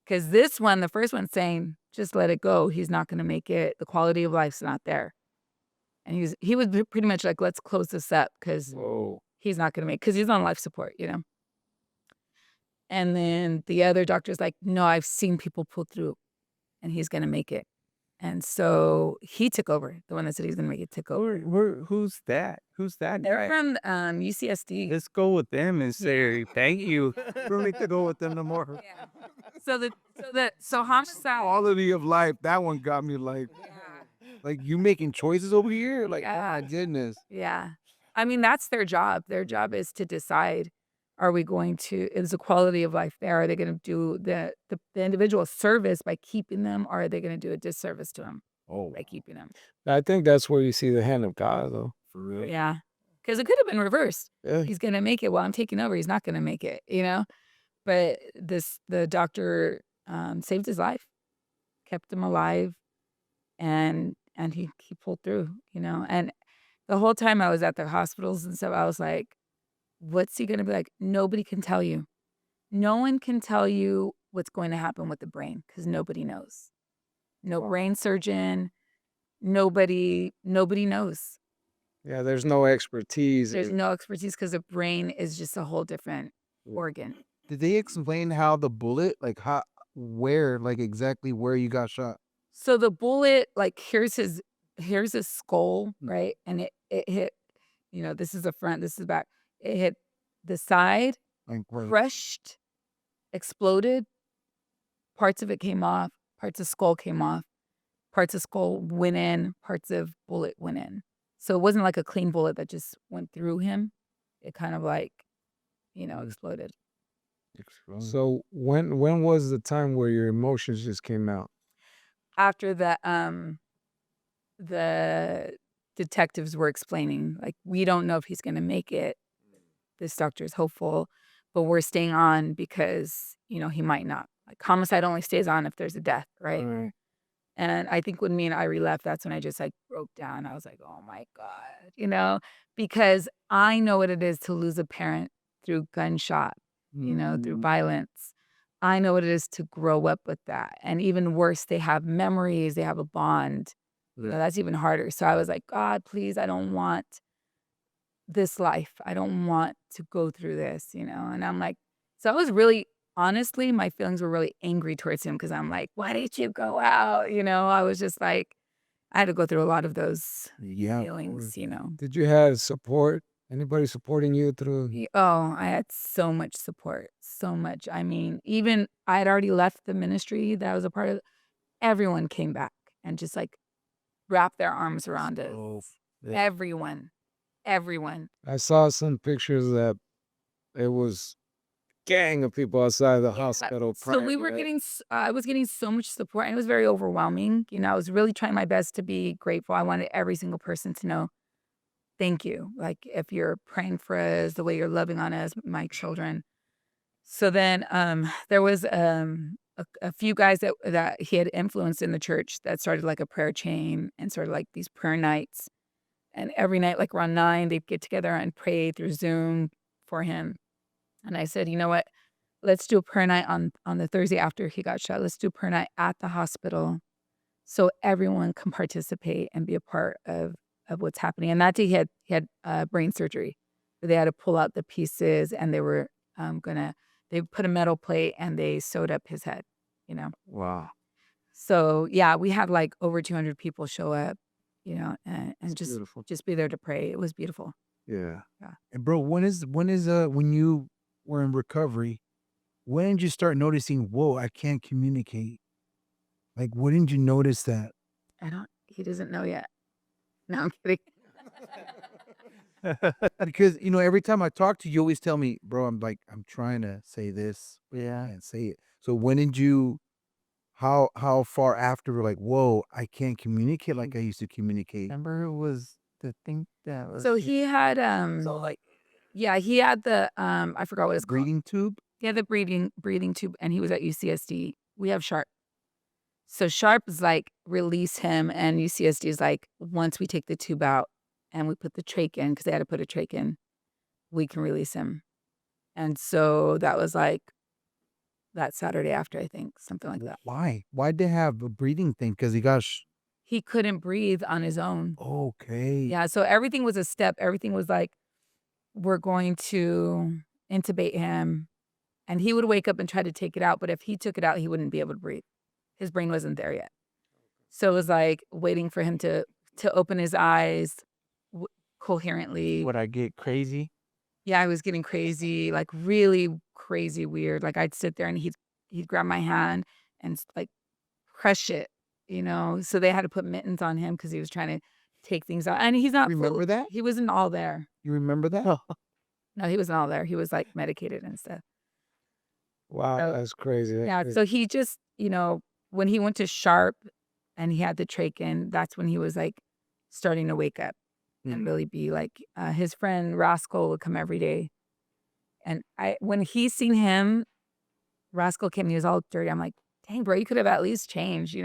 Because the first one saying, just let it go. He's not going to make it. The quality of life's not there. And he was pretty much like, let's close this up because he's not going to make it. Because he's on life support, And then the other doctor's like, no, I've seen people pull through and he's going to make it. And so he took over. The one that said he's going to make it took over. Who's that? Who's that They're guy? from UCSD. Let's go with them and say thank you. We don't need to go with them no more. So homicide. Quality of life. That one got me like. Like, you making choices over here? Like, Yeah. goodness. Yeah. I mean, that's their job. Their job is to decide, are we going to is the quality of life there? Are they gonna do the individual service by keeping them, or are they gonna do a disservice to them Oh, by keeping them? I think that's where you see the hand of God, though. for real? Yeah. Because it could have been reversed. Yeah. He's gonna make it while I'm taking over, he's not gonna make it, you know? But the doctor, saved his life, kept him alive, and he pulled through, you know? And the whole time I was at the hospitals and stuff, I was like, "What's he gonna be like?" Nobody can tell you. No one can tell you what's going to happen with the brain because nobody knows. No Wow. brain surgeon, nobody knows. Yeah, there's no expertise. There's no expertise because the brain is just a whole different organ. Did they explain how the bullet, like, where, like, exactly where you got shot? So the bullet, like, here's his skull, right? And it hit, this is the front, this is the back. It hit the side, Like, where? crushed, exploded, parts of it came off, parts of skull came off, parts of skull went in, parts of bullet went in. So it wasn't like a clean bullet that just went through him. It kind of like, exploded. Exploded. So when was the time where your emotions just came out? After the detectives were explaining, like, we don't know if he's gonna make it. This doctor is hopeful, but we're staying on because, he might not. Like, homicide only stays on if there's a death, right? Right. And I think when me and Irie left, that's when I just, like, broke down. I was like, "Oh my god," because I know what it is to lose a parent through gunshot, through violence. I know what it is to grow up with that, and even worse, they have memories, they have a bond. That's even harder. So I was like, "God, please, I don't want this life. I don't want to go through this," and I'm like so I was really honestly, my feelings were really angry towards him because 'cause I'm like, "Why did you go out?" I was just like I had to go through a lot of those Yeah, of feelings, course. Did you have support? Anybody supporting you through? Oh, I had so much support, so much. I mean, even I had already left the ministry that I was a part of. Everyone came back and just, like, wrapped their arms around us. Oh, yeah. Everyone, everyone. I saw some pictures that it was gang of people outside the hospital So praying, we were right? I was getting so much support, and it was very overwhelming. I was really trying my best to be grateful. I wanted every single person to know, thank you. Like, if you're praying for us, the way you're loving on us, my children. So then, there was a few guys that he had influenced in the church that started like a prayer chain and started like these prayer nights. And every night, like around 9, they'd get together and pray through Zoom for him. And I said, you know what? Let's do a prayer night on the Thursday after he got shot. Let's do a prayer night at the hospital so everyone can participate and be a part of what's happening. And that day he had brain surgery. They had to pull out the pieces and they were they put a metal plate and they sewed up his head, you know. Wow. So yeah, we had like over 200 people show up, and It's just beautiful. just be there to pray. It was beautiful. Yeah. Yeah. And bro, when you were in recovery, when did you start noticing, whoa, I can't communicate? Like, when did you notice that? He doesn't know yet. No, I'm kidding. Because, every time I talk to you, you always tell me, bro, I'm trying to say this Yeah. and say it. So when did you, how far after we're like, whoa, I can't communicate like I used to communicate? Remember it was the thing that was So he had yeah, he had the I forgot what it's called. Breathing tube? Yeah, the breathing tube, and he was at UCSD. We have Sharp. So Sharp is like release him, and UCSD is like once we take the tube out and we put the trach in because they had to put a trach in, we can release him. And so that was like that Saturday after, I think, something like that. Why? Why'd they have a breathing thing? Because he got, He couldn't breathe on his own. okay. Yeah, so everything was a step. Everything was like, we're going to intubate him, and he would wake up and try to take it out. But if he took it out, he wouldn't be able to breathe. His brain wasn't there yet. So it was like waiting for him to open his eyes coherently. would I get crazy? Yeah, I was getting crazy, like really crazy weird. Like I'd sit there and he'd grab my hand and like crush it so they had to put mittens on him because he was trying to take things out. And he's not Remember that? he wasn't all there. You remember that? No, he wasn't all there. He was like medicated and stuff. Wow, So, that's crazy. yeah. So he just, when he went to Sharp and he had the trach-in, that's when he was like starting to wake up and really be like, his friend Rascal would come every day. And when he seen him, Rascal came, he was all dirty. I'm like, dang, bro, you could have at least changed,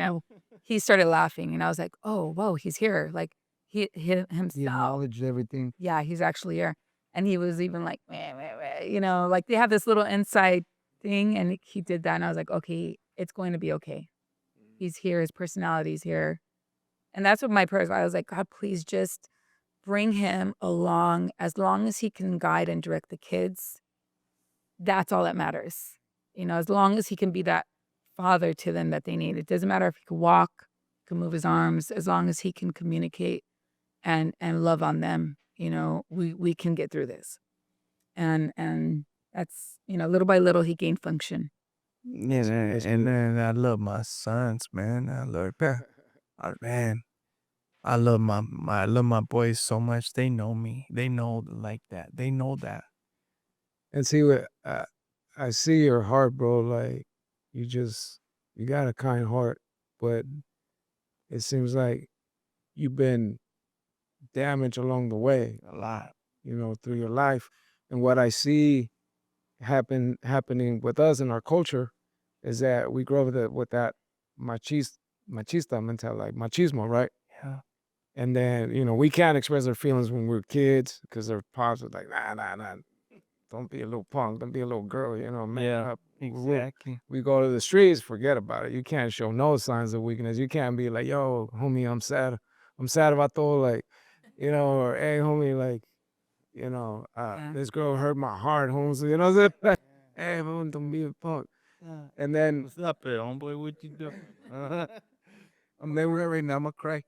He started laughing and I was like, oh, whoa, he's here. Like he himself. He acknowledged everything. Yeah, he's actually here. And he was even like, meh, meh, meh, like they have this little inside thing. And he did that. And I was like, okay, it's going to be okay. He's here. His personality's here. And that's what my prayers were. I was like, God, please just bring him along as long as he can guide and direct the kids. That's all that matters. As long as he can be that father to them that they need. It doesn't matter if he can walk, can move his arms, as long as he can communicate and love on them, we can get through this. And that's, little by little he gained function. Yeah, and then I love my sons, man. I love man. I love I love my boys so much. They know me. They know like that. They know that. And see what I see your heart, bro. Like you got a kind heart, but it seems like you've been damaged along the way A lot. through your life. And what I see happening with us in our culture is that we grow with that machista mentality, like machismo, right? Yeah. And then we can't express our feelings when we're kids because their pops was like, nah, don't be a little punk, don't be a little girl, man Yeah. up. Exactly. We go to the streets, forget about it. You can't show no signs of weakness. You can't be like, yo, homie, I'm sad about todo, like, or hey, homie, like, this girl hurt my heart, homes. You know what I'm saying? Hey, man, don't be a punk. And then, What's up, homeboy? What you doing? I'm there right now. I'm gonna cry.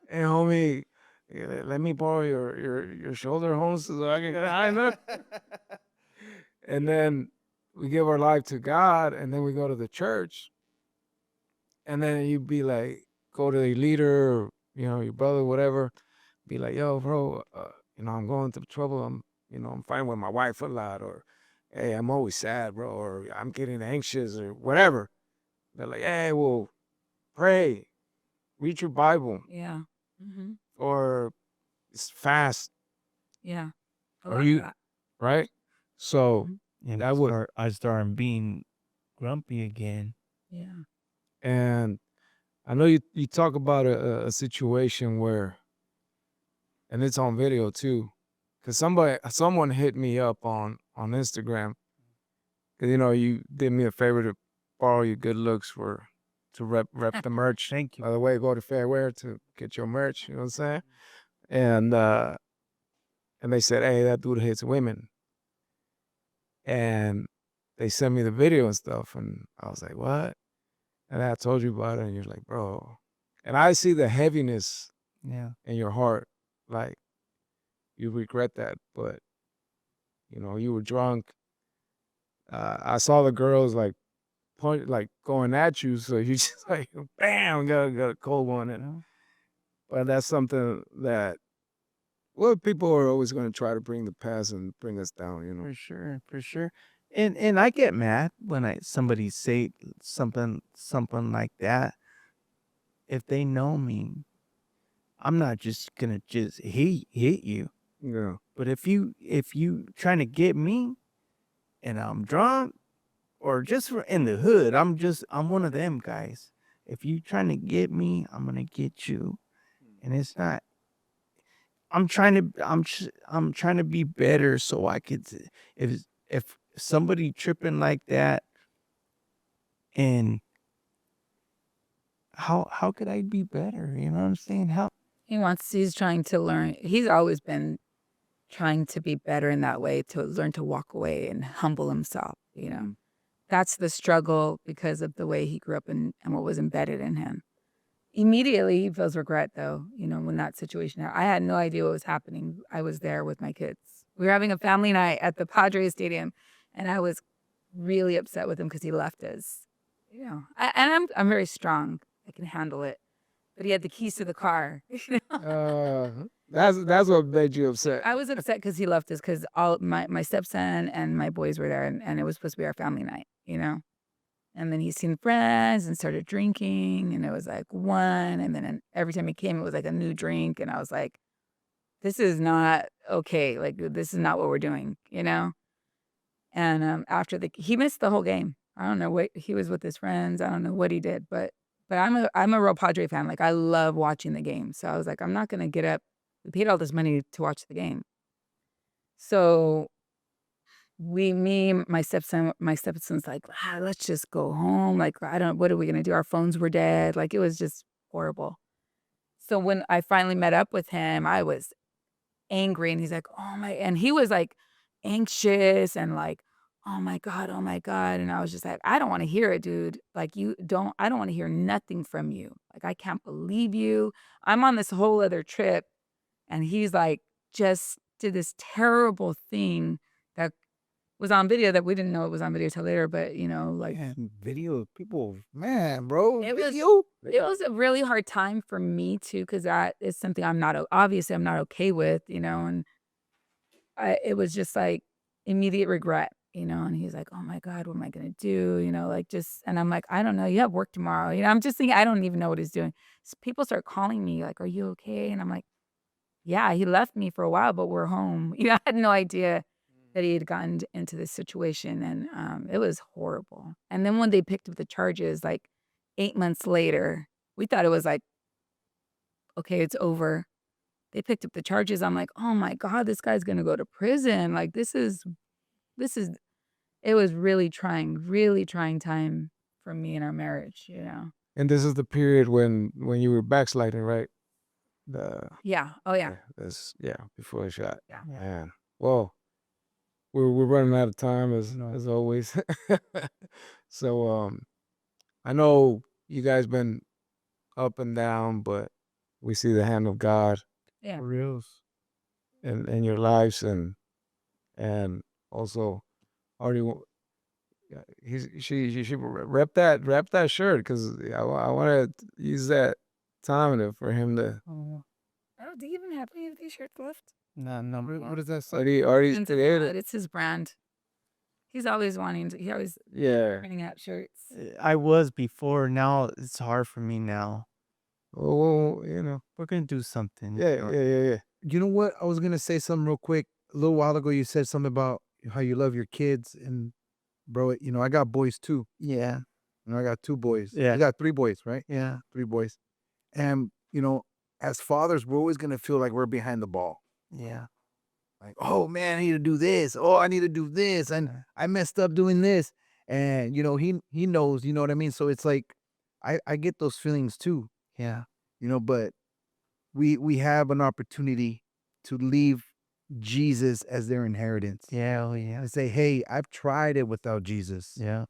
hey, homie, let me borrow your shoulder, homes, so I can get high enough. And then we give our life to God, and then we go to the church, and then you be like, go to the leader, or, your brother, whatever, be like, yo, bro, I'm going through trouble. I'm fighting with my wife a lot, or hey, I'm always sad, bro, or I'm getting anxious, or whatever. They're like, hey, well, pray, read your Bible, Yeah. Mm-hmm. or it's fast, Yeah. Are you? right? So And that would, I started being grumpy again. Yeah. and I know you talk about a situation where, and it's on video too, because someone hit me up on Instagram, because you did me a favor to borrow your good looks to rep the merch. Thank you. By the way, go to Fairwear to get your merch. You know what I'm saying? And they said, hey, that dude hits women, and they sent me the video and stuff, and I was like, what? And I told you about it, and you're like, bro. And I see the heaviness Yeah. in your heart, like you regret that, but you were drunk. I saw the girls like point, like going at you, so you just like bam, got a cold one. And but that's something that people are always going to try to bring the past and bring us down. For sure, for sure. And I get mad when somebody say something like that. If they know me, I'm not just gonna just hit you. Yeah, But if you trying to get me and I'm drunk or just in the hood, I'm one of them guys. If you trying to get me, I'm gonna get you. And it's not. I'm trying to be better so I could if somebody tripping like that, and how could I be better? You know what I'm saying? How He's trying to learn. He's always been trying to be better in that way, to learn to walk away and humble himself. That's the struggle because of the way he grew up and what was embedded in him. Immediately, he feels regret, though, when that situation happened. I had no idea what was happening. I was there with my kids. We were having a family night at the Padres Stadium, and I was really upset with him because he left us. you know, I'm very strong. I can handle it. But he had the keys to the car. That's what made you upset. I was upset because he left us because all my stepson and my boys were there, and it was supposed to be our family night, you know. And then he's seen friends and started drinking, and it was like one, and then every time he came, it was like a new drink, and I was like, "This is not okay. Like this is not what we're doing," you know. And after he missed the whole game. I don't know what he was with his friends. I don't know what he did, but I'm a real Padre fan. Like I love watching the game, so I was like, I'm not gonna get up. We paid all this money to watch the game, so my stepson's like, let's just go home. Like, what are we going to do? Our phones were dead. Like, it was just horrible. So when I finally met up with him, I was angry and he's like, and he was like anxious and like, oh my God, oh my God. And I was just like, I don't want to hear it, dude. Like, I don't want to hear nothing from you. Like, I can't believe you. I'm on this whole other trip. And he's like, just did this terrible thing that was on video that we didn't know it was on video till later, but you know, like Man, video of people, man, bro, it was video. it was a really hard time for me too, because that is something obviously I'm not okay with, you know, and it was just like immediate regret, you know, and he's like, oh my God, what am I gonna do? You know, like and I'm like, I don't know, you have work tomorrow. You know, I'm just thinking I don't even know what he's doing. So people start calling me, like, are you okay? And I'm like, yeah, he left me for a while, but we're home. You know, I had no idea that he had gotten into this situation, and it was horrible. And then when they picked up the charges, like 8 months later, we thought it was like, okay, it's over. They picked up the charges. I'm like, oh my God, this guy's gonna go to prison. Like this is. It was really trying time for me in our marriage. You know. And this is the period when you were backsliding, right? The Yeah. Oh yeah. before the shot. Yeah. Man. Well, we're running out of time as always. So I know you guys been up and down, but we see the hand of God Yeah. For reals. in your lives, and also already she rep that shirt because I want to use that time for him to Oh, Oh, do you even have any of these shirts left? no. What does that say? already Sins of created. Blood, it's his brand. He's always he always Yeah. printing out shirts. I was before. Now it's hard for me now. Well, you know. We're gonna do something. Yeah. You know what? I was gonna say something real quick. A little while ago, you said something about how you love your kids, and bro, you know, I got boys too. Yeah. You know, I got two boys. Yeah. You got three boys, right? Yeah. Three boys. And you know, as fathers, we're always gonna feel like we're behind the ball. Yeah. Like, oh man, I need to do this. Oh, I need to do this, and I messed up doing this. And you know, he knows. You know what I mean? So it's like, I get those feelings too. Yeah. You know, but we have an opportunity to leave Jesus as their inheritance. Yeah. Oh yeah. And say, hey, I've tried it without Jesus. Yeah.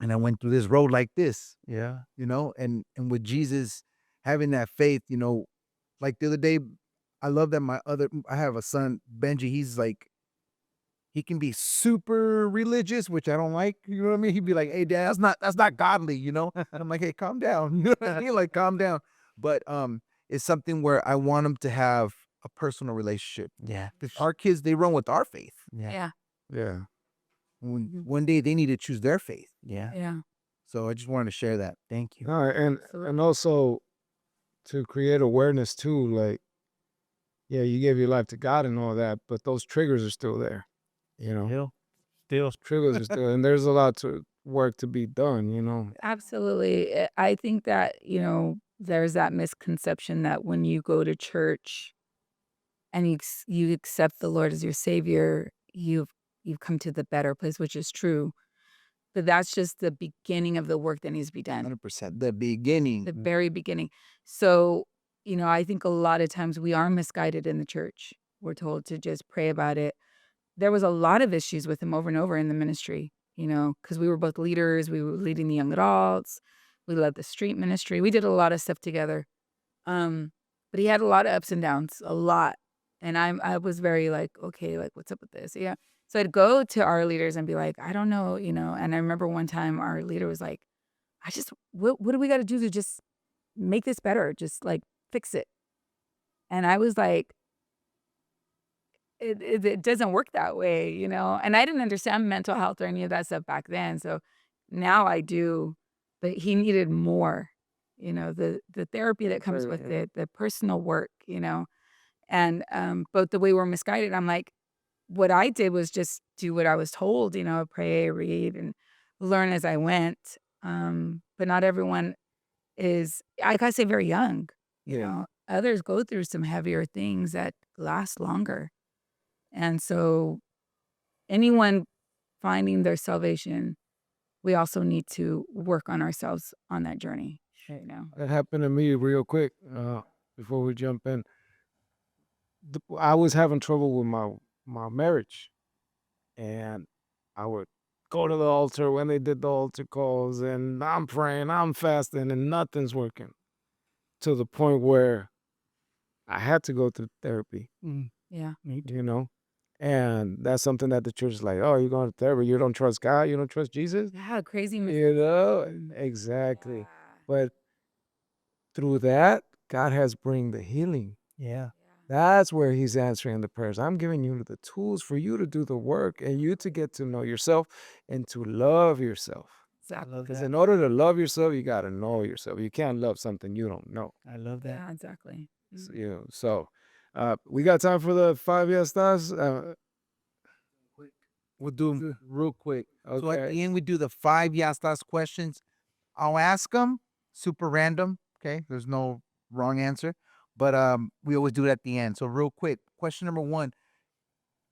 And I went through this road like this, Yeah. you know, and with Jesus having that faith, you know, like the other day, I love that I have a son, Benji, he's like, he can be super religious, which I don't like. You know what I mean? He'd be like, hey dad, that's not godly, you know? And I'm like, hey, calm down. You know what I mean? Like calm down. But it's something where I want him to have a personal relationship. Yeah. Our kids, they run with our faith. Yeah. Yeah. Yeah. One day they need to choose their faith. Yeah. Yeah. So I just wanted to share that. Thank you. All right, Absolutely. and also to create awareness too, like, yeah, you gave your life to God and all that, but those triggers are still there. You know, Still. triggers are still, and there's a lot to work to be done. You know. Absolutely. I think that, you know, there's that misconception that when you go to church and you accept the Lord as your savior, you've come to the better place, which is true. But that's just the beginning of the work that needs to be done. 100%. The beginning. The very beginning. So, you know, I think a lot of times we are misguided in the church. We're told to just pray about it. There was a lot of issues with him over and over in the ministry, you know, because we were both leaders. We were leading the young adults. We led the street ministry. We did a lot of stuff together. But he had a lot of ups and downs, a lot. And I was very like, okay, like what's up with this? Yeah. So I'd go to our leaders and be like, I don't know, and I remember one time our leader was like, what do we got to do to just make this better? Just like fix it. And I was like, it doesn't work that way, and I didn't understand mental health or any of that stuff back then. So now I do, but he needed more, the therapy that comes with it, the personal work, and but the way we're misguided, I'm like, what I did was just do what I was told, pray, read, and learn as I went. But not everyone is, I gotta say, very young. Others go through some heavier things that last longer. And so anyone finding their salvation, we also need to work on ourselves on that journey. That happened to me real quick before we jump in. I was having trouble with my marriage, and I would go to the altar when they did the altar calls, and I'm praying, I'm fasting, and nothing's working, to the point where I had to go to therapy. Yeah. You know, and that's something that the church is like, oh, you're going to therapy, you don't trust God, you don't trust Jesus, Yeah, crazy exactly. Yeah. But through that, God has bring the healing. Yeah. That's where he's answering the prayers. I'm giving you the tools for you to do the work and you to get to know yourself and to love yourself. I Exactly. love Because that. in order to love yourself, you got to know yourself. You can't love something you don't know. I love that. Yeah, exactly. So we got time for the 5 stars. We'll do them real quick. So at Okay. the end, we do the 5 Yastas questions. I'll ask them super random. Okay, there's no wrong answer, but we always do it at the end. So real quick, question number 1.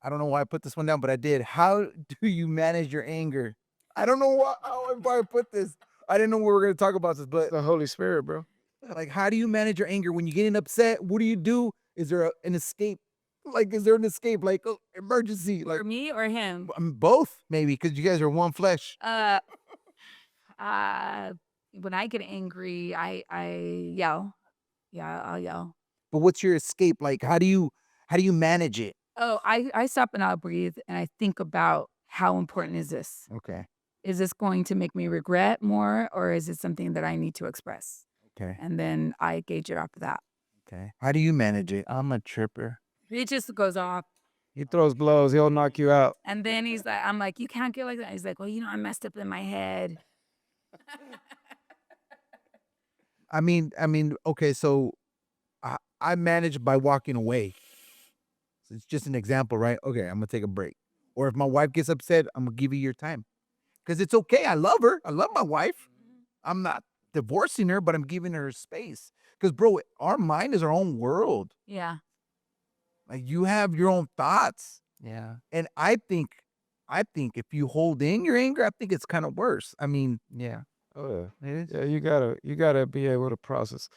I don't know why I put this one down, but I did. How do you manage your anger? I don't know why I put this. I didn't know we were going to talk about this, but The Holy Spirit, bro. like, how do you manage your anger when you're getting upset? What do you do? Is there an escape? Like, is there an escape? Like, oh, emergency? Like, For me or him? both maybe because you guys are one flesh. Uh, when I get angry, I yell. Yeah, I'll yell. But what's your escape? Like, how do you manage it? Oh, I stop and I'll breathe and I think about how important is this? Okay. Is this going to make me regret more or is it something that I need to express? Okay. And then I gauge it off of that. Okay. How do you manage it? I'm a tripper. It just goes off. He throws blows, he'll knock you out. And then I'm like, you can't get like that. He's like, well, I messed up in my head. Okay, so I manage by walking away. So it's just an example, right? Okay, I'm gonna take a break. Or if my wife gets upset, I'm gonna give you your time. Because it's okay. I love her. I love my wife. I'm not divorcing her, but I'm giving her space. Because, bro, our mind is our own world. Yeah. Like, you have your own thoughts. Yeah. And I think if you hold in your anger, I think it's kind of worse. I mean, Yeah. Oh yeah. It is. Yeah, you gotta be able to process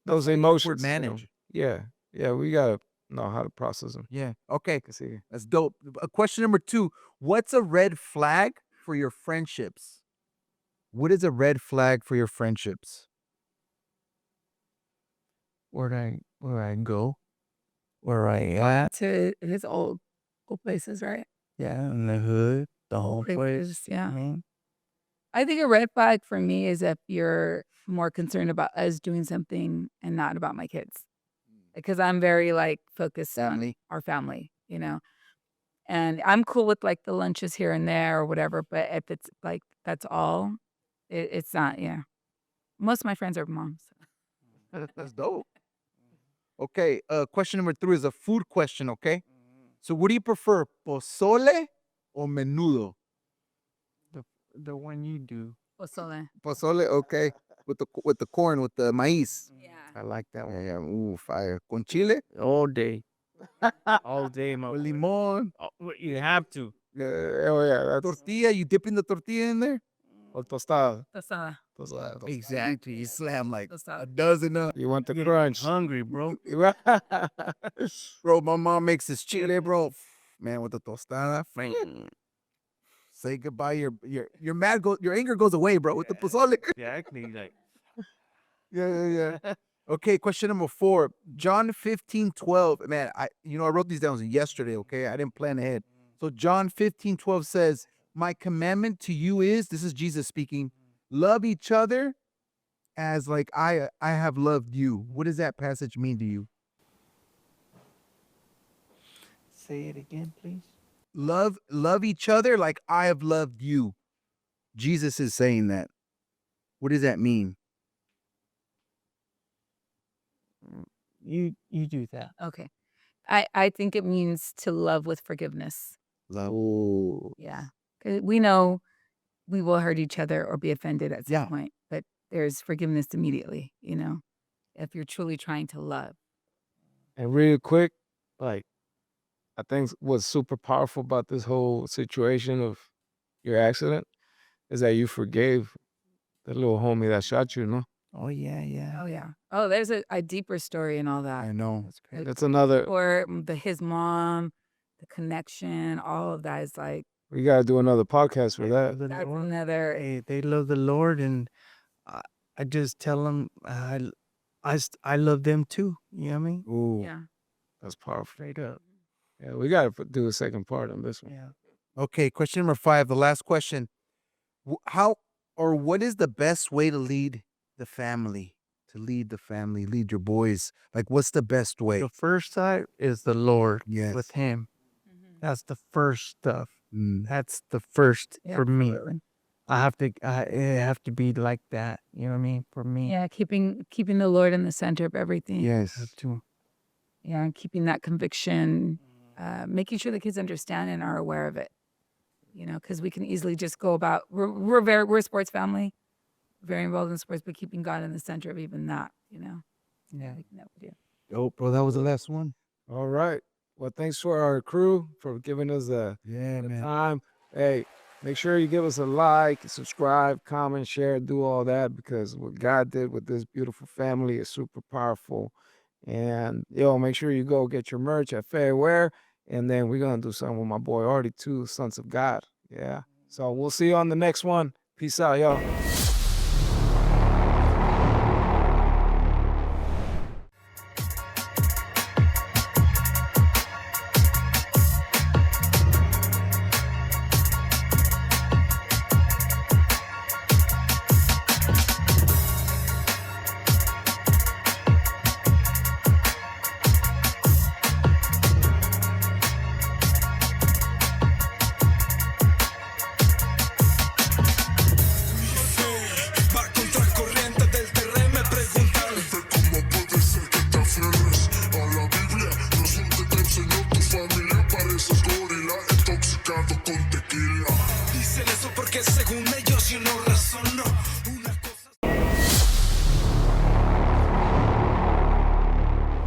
those why you use the word emotions. manage. Yeah, we gotta know how to process them. Yeah. Okay. See, That's dope. Question number 2. What's a red flag for your friendships? What is a red flag for your friendships? Where I go, where I at. To his old places, right? Yeah, in the hood, the whole places, place. yeah. I mean, I think a red flag for me is if you're more concerned about us doing something and not about my kids. Because I'm very like focused on Family. our family, And I'm cool with like the lunches here and there or whatever, but if it's like that's all, it's not, yeah. Most of my friends are moms. That's dope. Okay. Question number 3 is a food question. Okay. So, what do you prefer, pozole or menudo? the one you do. Pozole. Pozole. Okay. With the corn, with the maíz. Yeah. I like that Yeah, one. yeah. Ooh, fire. Con chile. All day. All day, my With boy. limon. You have to. oh yeah, that's Tortilla. You dipping the tortilla in there? or tostada. Tostada. Tostada. Exactly. You slam like Tostada. a dozen up. You want the Get crunch? hungry, bro. Bro, my mom makes this chile, bro. Man, with the tostada. Say goodbye. Your mad your anger goes away, bro, with the pozole. Exactly. Like, Yeah, yeah, yeah. Okay, question number 4. John 15:12. Man, I wrote these down yesterday, okay? I didn't plan ahead. So John 15:12 says, "My commandment to you is," this is Jesus speaking, "love each other as like I have loved you." What does that passage mean to you? Say it again, please. Love each other like I have loved you. Jesus is saying that. What does that mean? You do that. Okay. I think it means to love with forgiveness. Love. Ooh. Yeah. 'Cause we know we will hurt each other or be offended at some Yeah. point, but there's forgiveness immediately, if you're truly trying to love. And real quick, like, I think what's super powerful about this whole situation of your accident is that you forgave the little homie that shot you, no? Oh yeah, yeah. Oh, yeah. Oh, there's a deeper story in all that. I know. That's great. That's another, Or his mom, the connection, all of that is like, we gotta do another podcast for They that. love the that's Lord. another. They love the Lord, and I, I just tell them I love them too. You know what I mean? Ooh. Yeah. That's powerful. Straight up. Yeah, we gotta do a second part on this one. Yeah. Okay, question number 5, the last question. How or what is the best way to lead the family? To lead the family, lead your boys. Like, what's the best way? The first side is the Lord Yes. with Him. Mhm. That's the first stuff. Mm. That's the first Yeah, for me. absolutely. It have to be like that. You know what I mean? For me, Yeah, keeping the Lord in the center of everything. I Yes. have to. Yeah, and keeping that conviction, making sure the kids understand and are aware of it. Because we can easily just go about. We're a sports family, very involved in sports, but keeping God in the center of even that. Yeah. We can never do. Dope, bro. That was the last one. All right. Well, thanks for our crew for giving us the Yeah, man. time. Hey, make sure you give us a like, subscribe, comment, share, do all that, because what God did with this beautiful family is super powerful. And make sure you go get your merch at Fairwear. And then we're gonna do something with my boy Artie too, Sons of God. Yeah. So we'll see you on the next one. Peace out, y'all.